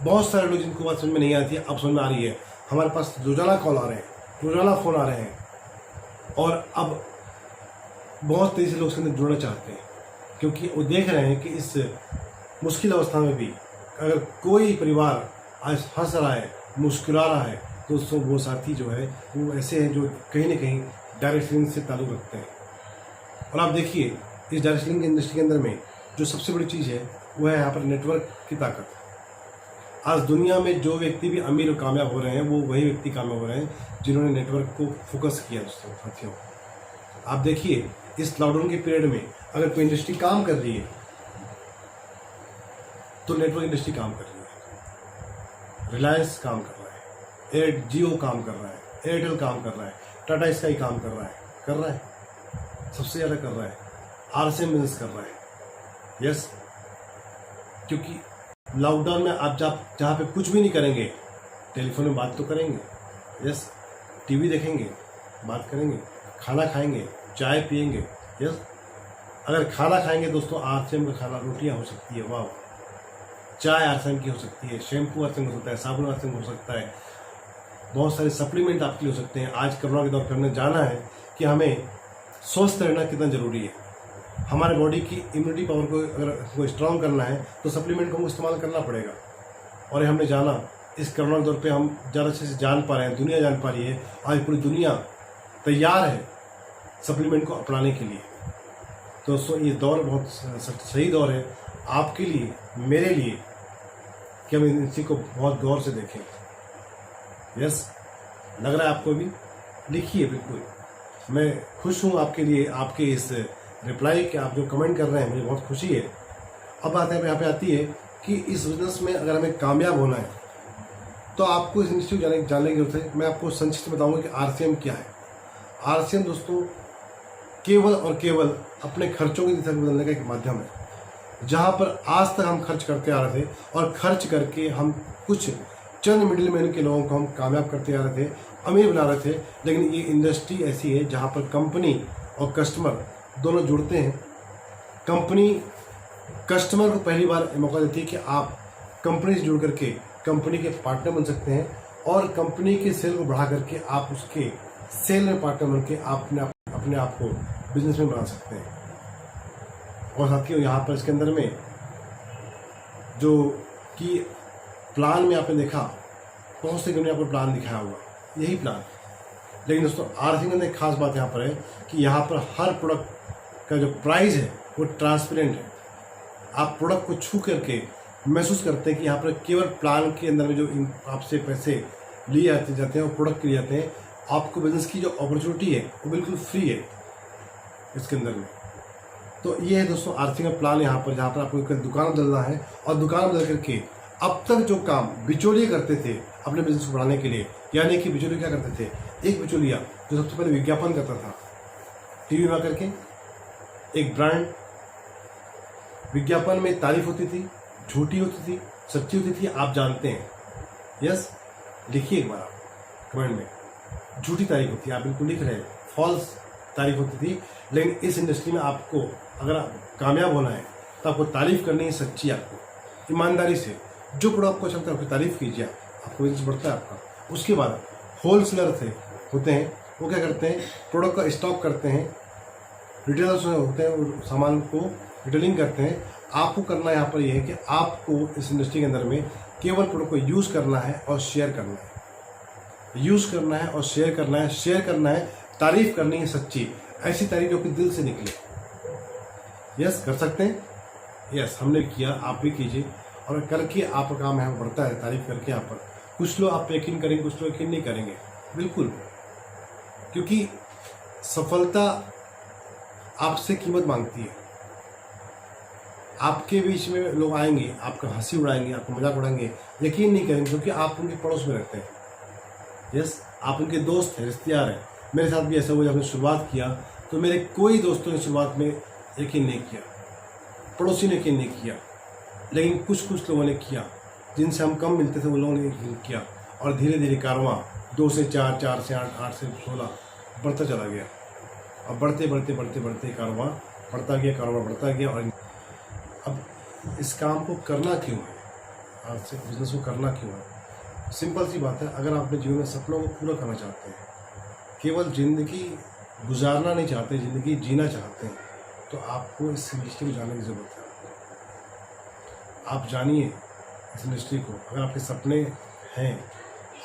[SPEAKER 1] बहुत सारे लोग जिनको बात समझ में नहीं आती है, अब समझ में आ रही है। हमारे पास रोजाना कॉल आ रहे हैं, रोजाना फ़ोन आ रहे हैं, और अब बहुत तेज़ी से लोग इसके अंदर जुड़ना चाहते हैं, क्योंकि वो देख रहे हैं कि इस मुश्किल अवस्था में भी अगर कोई परिवार आज हंस रहा है, मुस्कुरा रहा है, तो दोस्तों वो साथी जो है वो ऐसे हैं जो कहीं ना कहीं डायरेक्ट सेलिंग से ताल्लुक़ रखते हैं। और आप देखिए इस डायरेक्ट सेलिंग इंडस्ट्री के अंदर में जो सबसे बड़ी चीज़ है वो है यहाँ पर नेटवर्क की ताकत। आज दुनिया में जो व्यक्ति भी अमीर और कामयाब हो रहे हैं, वो वही व्यक्ति कामयाब हो रहे हैं जिन्होंने नेटवर्क को फोकस किया। दोस्तों साथियों, आप देखिए इस लॉकडाउन के पीरियड में अगर कोई इंडस्ट्री काम कर रही है तो नेटवर्क इंडस्ट्री काम कर रही है, रिलायंस काम कर रहा है, जियो काम कर रहा है, एयरटेल काम कर रहा है, टाटा स्काई काम कर रहा है, सबसे ज़्यादा कर रहा है, आरसीएम बिजनेस कर रहा है। यस, क्योंकि लॉकडाउन में आप जहाँ पे कुछ भी नहीं करेंगे, टेलीफोन में बात तो करेंगे, यस, टीवी देखेंगे, बात करेंगे, खाना खाएंगे, चाय पिएंगे। यस, अगर खाना खाएंगे दोस्तों, आरसीएम का खाना, रोटियां हो सकती है, वाह, चाय आरसीएम की हो सकती है, शैम्पू आरसीएम हो सकता है, साबुन आरसीएम हो सकता है, बहुत सारे सप्लीमेंट आपके हो सकते हैं। आज कोरोना के दौर पर हमने जाना है कि हमें स्वस्थ रहना कितना ज़रूरी है। हमारे बॉडी की इम्यूनिटी पावर को अगर स्ट्रॉन्ग करना है तो सप्लीमेंट को हमको इस्तेमाल करना पड़ेगा। और ये हमने जाना, इस कोरोना के दौर पे हम ज़्यादा अच्छे से जान पा रहे हैं, दुनिया जान पा रही है। आज पूरी दुनिया तैयार है सप्लीमेंट को अपनाने के लिए। दोस्तों ये दौर बहुत सही दौर है आपके लिए, मेरे लिए, कि हम इसी को बहुत गौर से देखें। यस, लग रहा है आपको भी? लिखिए, बिल्कुल। मैं खुश हूँ आपके लिए, आपके इस रिप्लाई के आप जो कमेंट कर रहे हैं, मुझे बहुत खुशी है। अब आते हैं यहाँ पे आती है कि इस बिजनेस में अगर हमें कामयाब होना है तो आपको इस इंडस्ट्री को जानने की जरूरत है। मैं आपको संक्षिप्त बताऊंगा कि आरसीएम क्या है। आरसीएम दोस्तों केवल और केवल अपने खर्चों की दिशा बदलने का एक माध्यम है। जहाँ पर आज तक हम खर्च करते आ रहे थे और खर्च करके हम कुछ चंद मिडिल मैन के लोगों को हम कामयाब करते आ रहे थे, अमीर बना रहे थे। लेकिन ये इंडस्ट्री ऐसी है जहाँ पर कंपनी और कस्टमर दोनों जुड़ते हैं। कंपनी कस्टमर को पहली बार मौका देती है कि आप कंपनी से जुड़ करके कंपनी के पार्टनर बन सकते हैं, और कंपनी के सेल को बढ़ा करके आप उसके सेल में पार्टनर बन के आप अपने आप को बिजनेस में बना सकते हैं। और साथियों यहाँ पर इसके अंदर में जो कि प्लान में आपने देखा बहुत से कंपनी आपको प्लान दिखाया हुआ, यही प्लान। लेकिन दोस्तों आरसी में एक खास बात यहाँ पर है कि यहाँ पर हर प्रोडक्ट का जो प्राइस है वो ट्रांसपेरेंट है। आप प्रोडक्ट को छू करके महसूस करते हैं कि यहाँ पर केवल प्लान के अंदर में जो आपसे पैसे लिए जाते हैं और प्रोडक्ट के लिए जाते हैं, आपको बिजनेस की जो अपॉर्चुनिटी है वो बिल्कुल फ्री है इसके अंदर में। तो ये है दोस्तों आरसी का प्लान यहाँ पर, जहाँ पर आपको एक दुकान बदलना है और दुकान बदल करके अब तक जो काम बिचौलिए करते थे अपने बिजनेस को बढ़ाने के लिए, यानी कि बिचौलिए क्या करते थे, एक बिचौलिया जो सबसे पहले विज्ञापन करता था टीवी में आकर के, एक ब्रांड, विज्ञापन में तारीफ होती थी, झूठी होती थी, सच्ची होती थी, आप जानते हैं। यस, लिखिए एक बार आप कमेंट में, झूठी तारीफ होती है, आप बिल्कुल लिख रहे हैं, फॉल्स तारीफ होती थी। लेकिन इस इंडस्ट्री में आपको अगर कामयाब होना है तो आपको तारीफ करनी है सच्ची, आपको ईमानदारी से जो प्रोडक्ट को चलता है उसकी तारीफ कीजिए, आपको बिजनेस बढ़ता है आपका। उसके बाद होलसेलर होते हैं, वो क्या करते हैं, प्रोडक्ट का स्टॉक करते हैं, रिटेलर्स होते हैं वो सामान को रिटेलिंग करते हैं। आपको करना यहाँ पर यह है कि आपको इस इंडस्ट्री के अंदर में केवल प्रोडक्ट को यूज़ करना है और शेयर करना है, यूज़ करना है और शेयर करना है, शेयर करना है, तारीफ करनी है सच्ची, ऐसी तारीफ जो कि दिल से निकले। यस, कर सकते हैं। यस, हमने किया, आप भी कीजिए और करके आपका काम है बढ़ता है तारीफ करके। यहाँ पर कुछ लोग आप यकीन करेंगे, कुछ लोग यकीन नहीं करेंगे, बिल्कुल, क्योंकि सफलता आपसे कीमत मांगती है। आपके बीच में लोग आएंगे, आपका हंसी उड़ाएंगे, आपको मजाक उड़ाएंगे, यकीन नहीं करेंगे क्योंकि आप उनके पड़ोस में रहते हैं। यस, आप उनके दोस्त हैं, रिश्तेदार हैं। मेरे साथ भी ऐसा हुआ, जब हमने शुरुआत किया तो मेरे कोई दोस्तों ने शुरुआत में यकीन नहीं किया, पड़ोसी ने यकीन नहीं किया, लेकिन कुछ लोगों ने किया, जिनसे हम कम मिलते थे वो लोगों ने यकीन किया और धीरे धीरे कारवां 2 से 4, 4 से 8, 8 से 16 बढ़ता चला गया। और बढ़ते बढ़ते बढ़ते बढ़ते कारवां बढ़ता गया, कारोबार बढ़ता गया। और अब इस काम को करना क्यों है, आज से बिजनेस को करना क्यों है? सिंपल सी बात है, अगर आप अपने जीवन में सपनों को पूरा करना चाहते हैं, केवल ज़िंदगी गुजारना नहीं चाहते, ज़िंदगी जीना चाहते हैं, तो आपको इस इंडस्ट्री को जानने की ज़रूरत है। आप जानिए इस इंडस्ट्री को। अगर आपके सपने हैं,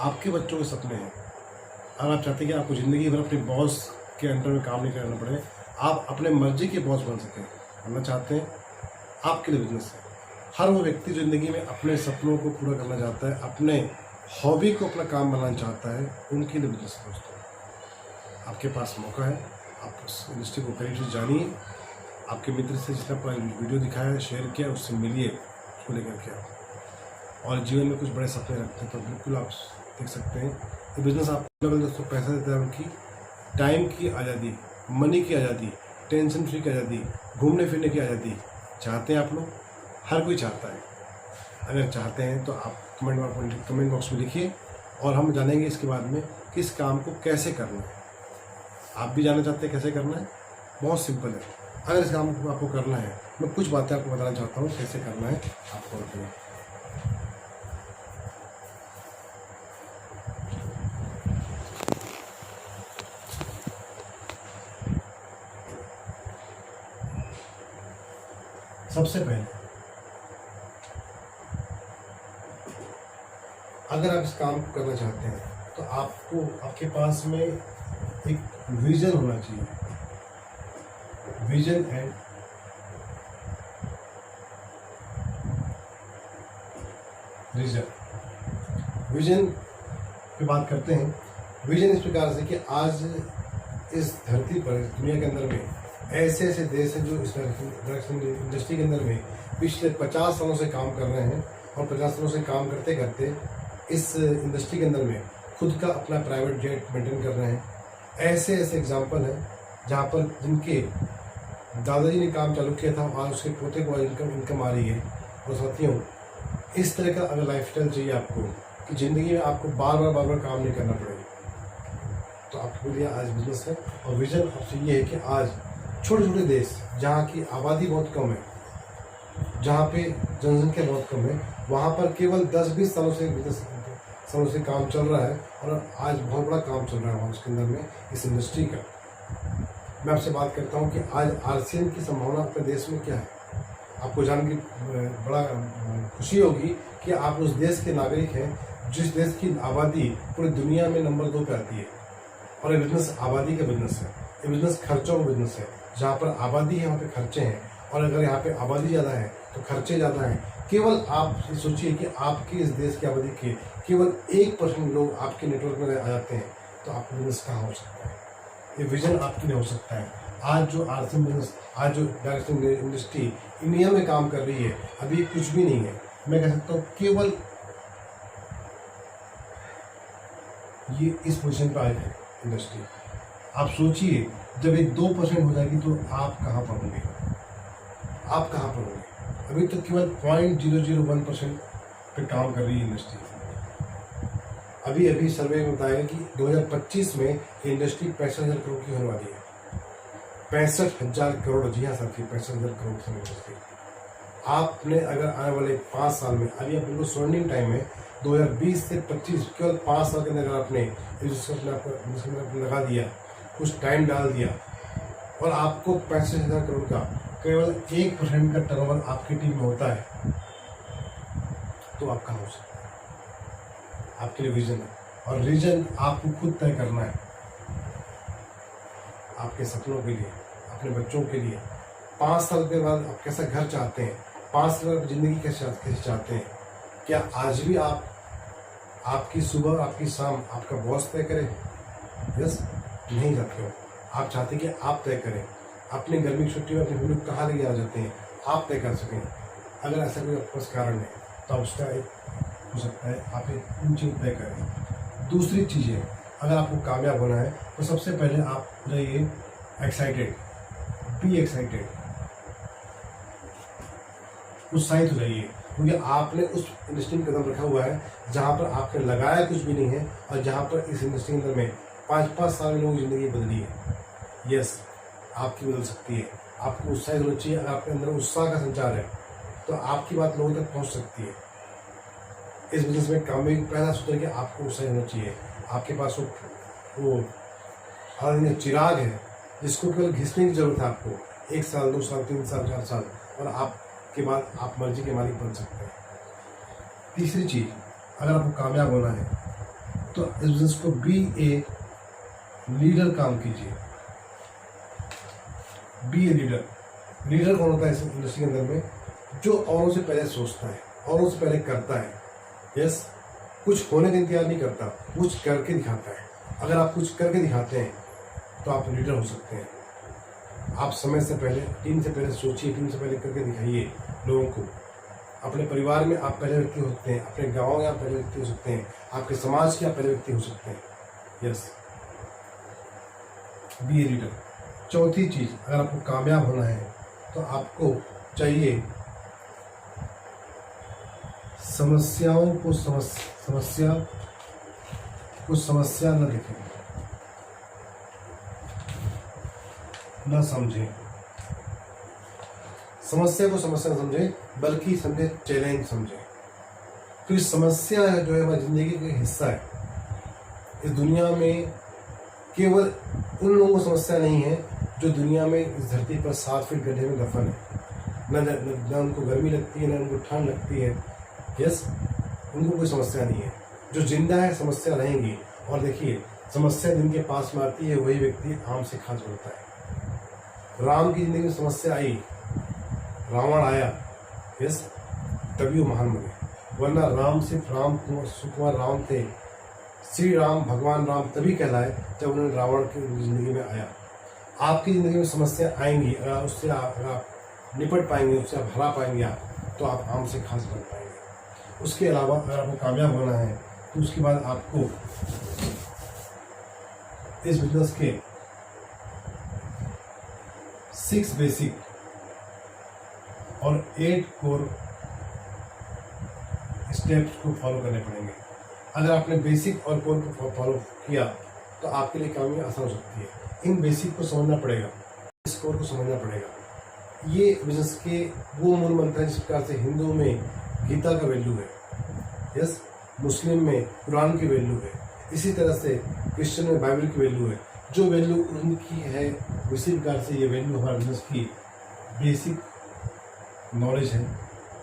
[SPEAKER 1] आपके बच्चों के सपने हैं, अगर आप चाहते हैं कि आपको ज़िंदगी भर अपने बॉस के अंडर में काम नहीं करना पड़े, आप अपने मर्जी के बॉस बन सकें, बनना चाहते हैं, आपके लिए बिजनेस है। हर वो व्यक्ति जो ज़िंदगी में अपने सपनों को पूरा करना चाहता है, अपने हॉबी को अपना काम बनाना चाहता है, उनके लिए बिजनेस है दोस्तों। आपके पास मौका है, आप उस इंडस्ट्री को करीब से जानिए। आपके मित्र से जिसने अपना वीडियो दिखाया है, शेयर किया, उससे मिलिए, उसको लेकर के आओ। और जीवन में कुछ बड़े सपने रखते हैं तो बिल्कुल आप देख सकते हैं ये बिज़नेस आपको दोस्तों पैसा देता है, उनकी टाइम की आज़ादी, मनी की आज़ादी, टेंशन फ्री की आज़ादी, घूमने फिरने की आज़ादी। चाहते हैं आप लोग? हर कोई चाहता है। अगर चाहते हैं तो आप कमेंट बॉक्स में लिखिए और हम जानेंगे इसके बाद में कि इस काम को कैसे करना है। आप भी जानना चाहते हैं कैसे करना है? बहुत सिंपल है। अगर इस काम को आपको करना है, मैं कुछ बातें आपको बताना चाहता हूँ कैसे करना है आपको बताइए। सबसे पहले अगर आप इस काम को करना चाहते हैं तो आपको आपके पास में एक विजन होना चाहिए। Vision and region. विजन की बात करते हैं। विजन इस प्रकार से कि आज इस धरती पर, दुनिया के अंदर में ऐसे ऐसे देश हैं जो इस इंडस्ट्री के अंदर में पिछले 50 सालों से काम कर रहे हैं और 50 सालों से काम करते करते इस इंडस्ट्री के अंदर में खुद का अपना प्राइवेट जेट मेंटेन कर रहे हैं। ऐसे ऐसे एग्जाम्पल हैं जहाँ पर जिनके दादाजी ने काम चालू किया था और उसके पोते को इनकम आ रही है। और साथियों, इस तरह का अगर लाइफस्टाइल चाहिए आपको कि ज़िंदगी में आपको बार बार काम नहीं करना पड़ेगा, तो आपके लिए आज बिजनेस है। और विजन आपसे ये है कि आज छोटे छोटे देश जहाँ की आबादी बहुत कम है, जहाँ पे जनसंख्या बहुत कम है, वहाँ पर केवल 10-20 सालों से काम चल रहा है और आज बहुत बड़ा काम चल रहा है वहाँ उसके अंदर में इस इंडस्ट्री का। मैं आपसे बात करता हूँ कि आज आरसीएम की संभावना अपने देश में क्या है। आपको जान के बड़ा खुशी होगी कि आप उस देश के नागरिक हैं जिस देश की आबादी पूरी दुनिया में नंबर 2 पे आती है। और ये बिजनेस आबादी का बिजनेस है, ये बिजनेस खर्चों का बिजनेस है। जहाँ पर आबादी है वहाँ पे खर्चे हैं, और अगर यहाँ पे आबादी ज़्यादा है तो खर्चे ज़्यादा हैं। केवल आप सोचिए कि आपके इस देश की आबादी के केवल 1% लोग आपके नेटवर्क में आ जाते हैं, तो आपका बिजनेस कहाँ हो सकता है। ये विजन आपके लिए हो सकता है। आज जो आरसीएम बिजनेस, आज जो डायरेक्ट इंडस्ट्री इंडिया में काम कर रही है, अभी कुछ भी नहीं है। मैं कह सकता हूँ केवल ये इस पोजीशन पर आई है इंडस्ट्री। आप सोचिए जब ये 2% हो जाएगी तो आप कहाँ पर होंगे, आप कहाँ पर होंगे। अभी तो केवल 0.001% पे काम कर रही है इंडस्ट्री। अभी सर्वे में बताया कि 2025 में इंडस्ट्री 65,000 करोड़ की होने वाली है। 65,000 करोड़, जी हाँ साथी, 65,000 करोड़ की इंडस्ट्री। आपने अगर आने वाले 5 साल में, अभी आप बिल्कुल स्वर्णिम टाइम में 2020 से 25 केवल 5 साल के अंदर अगर आपने लगा दिया, कुछ टाइम डाल दिया, और आपको 65,000 करोड़ का केवल 1% का टर्नओवर आपकी टीम में होता है, तो आप कहाँ हो सकते हैं। आपके लिए विजन है, और रीजन आपको खुद तय करना है। आपके सपनों के लिए, अपने बच्चों के लिए 5 साल के बाद आप कैसा घर चाहते हैं, 5 साल बाद जिंदगी कैसे चाहते हैं। क्या आज भी आप, आपकी सुबह आपकी शाम आपका बॉस तय करे? यस, नहीं चाहते हो। आप चाहते हैं कि आप तय करें। अपनी गर्मी की छुट्टी में अपने फैमिली को कहाँ लेके आ जाते हैं, आप तय कर सकें। अगर ऐसा कोई आपके पास कारण है तो आप उसका एक हो सकता है आप एक ऊंची तय करें। दूसरी चीज़ है, अगर आपको कामयाब होना है तो सबसे पहले आप रहिए एक्साइटेड, बी एक्साइटेड, उत्साहित हो जाइए, क्योंकि आपने उस इंडस्ट्री में कदम रखा हुआ है जहाँ पर आपने लगाया कुछ भी नहीं है, और जहाँ पर इस इंडस्ट्री के अंदर में 5-5 साल में लोगों की ज़िंदगी बदली है। यस, आपकी बदल सकती है। आपको उत्साहित होना चाहिए। अगर आपके अंदर उत्साह का संचार है तो आपकी बात लोगों तक पहुँच सकती है। इस बिजनेस में कामयाबी पहला सूत्र है कि आपको उत्साहित होना चाहिए। आपके पास वो हर चिराग है जिसको केवल घिसने की जरूरत है। आपको 1 साल, 2 साल, 3 साल, 4 साल, और आपके बाद आप मर्जी के मालिक बन सकते हैं। तीसरी चीज़, अगर आपको कामयाब होना है तो इस बिजनेस को बी ए लीडर काम कीजिए। B a leader. लीडर कौन होता है इस इंडस्ट्री के अंदर में? जो औरों से पहले सोचता है, औरों से पहले करता है। यस, कुछ होने का इंतजार नहीं करता, कुछ करके दिखाता है। अगर आप कुछ करके दिखाते हैं तो आप लीडर हो सकते हैं। आप समय से पहले, टीम से पहले सोचिए, टीम से पहले करके दिखाइए लोगों को। अपने परिवार में आप पहले व्यक्ति हो सकते हैं, अपने गाँव में आप पहले व्यक्ति हो सकते हैं, आपके समाज के आप पहले व्यक्ति हो सकते हैं। Yes, be a leader. चौथी चीज़, अगर आपको कामयाब होना है तो आपको चाहिए समस्याओं को समस्या न देखें, न समझें। समस्या को समस्या न समझें, बल्कि समझे चैलेंज समझें। क्योंकि समस्या जो है हमारी जिंदगी का हिस्सा है। इस दुनिया में केवल उन लोगों को समस्या नहीं है जो दुनिया में इस धरती पर 7 फीट गड्ढे में दफन है। न उनको गर्मी लगती है, न उनको ठंड लगती है। यस, उनको कोई समस्या नहीं है। जो जिंदा है समस्या रहेंगी। और देखिए, समस्या जिनके पास में आती है वही व्यक्ति आम से खास बनता है। राम की जिंदगी में समस्या आई, रावण आया, यस, तभी वो महान बने। वरना राम सिर्फ सुकुमार राम थे। श्री राम, भगवान राम तभी कहलाए जब उन्होंने रावण की जिंदगी में आया। आपकी ज़िंदगी में समस्या आएंगी, अगर उससे अगर आप निपट पाएंगे, उससे आप हरा पाएंगे आप, तो आप आम से खास बन पाएंगे। उसके अलावा अगर आपको कामयाब होना है तो उसके बाद आपको इस बिजनेस के 6 बेसिक और 8 कोर स्टेप्स को फॉलो करने पड़ेंगे। अगर आपने बेसिक और कोर को फॉलो किया तो आपके लिए कामयाबी आसान हो सकती है। इन बेसिक को समझना पड़ेगा, इस कोर को समझना पड़ेगा। ये बिजनेस के वो मूल मंत्र हैं जिस प्रकार से हिंदू में गीता का वैल्यू है, यस, मुस्लिम में कुरान की वैल्यू है, इसी तरह से क्रिश्चियन में बाइबल की वैल्यू है। जो वैल्यू उनकी है उसी प्रकार से ये वैल्यू हमारे बिजनेस की बेसिक नॉलेज है,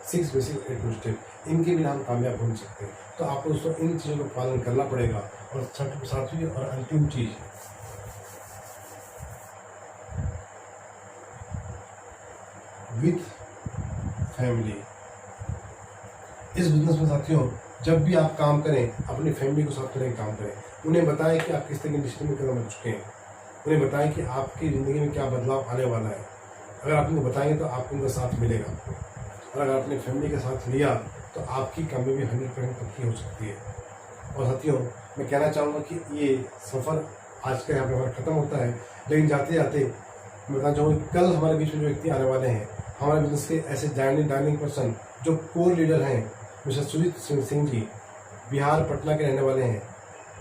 [SPEAKER 1] 6 बेसिक ए टू स्टेप, इनके बिना हम कामयाब हो नहीं सकते। तो आपको दोस्तों इन चीज़ों का पालन करना पड़ेगा। और सातवीं और अंतिम चीज़, विथ फैमिली। इस बिजनेस में साथियों जब भी आप काम करें अपनी फैमिली को साथ लेकर काम करें। उन्हें बताएं कि आप किस तरह की इंडस्ट्री में कदम रख चुके हैं, उन्हें बताएं कि आपकी ज़िंदगी में क्या बदलाव आने वाला है। अगर आप उनको बताएंगे तो आपको उनका साथ मिलेगा, और अगर अपनी फैमिली के साथ लिया तो आपकी कामयाबी 100% पक्की हो सकती है। और साथियों मैं कहना चाहूँगा कि ये सफ़र आज का यहाँ पे हमारा ख़त्म होता है, लेकिन जाते जाते मैं बताना चाहूँगा कल हमारे बीच में जो व्यक्ति आने वाले हैं, हमारे बिजनेस के ऐसे डायनिंग पर्सन जो कोर लीडर हैं, मिस्टर सुजीत सिंह जी, बिहार पटना के रहने वाले हैं,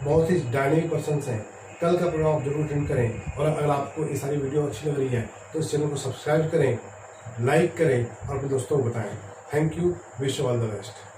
[SPEAKER 1] बहुत ही डायनेमिक पर्सन्स हैं। कल का प्रोग्राम आप जरूर अटेंड करें। और अगर आपको ये सारी वीडियो अच्छी लग रही है तो इस चैनल को सब्सक्राइब करें, लाइक करें और अपने दोस्तों को बताएं। Thank you, wish you all the best.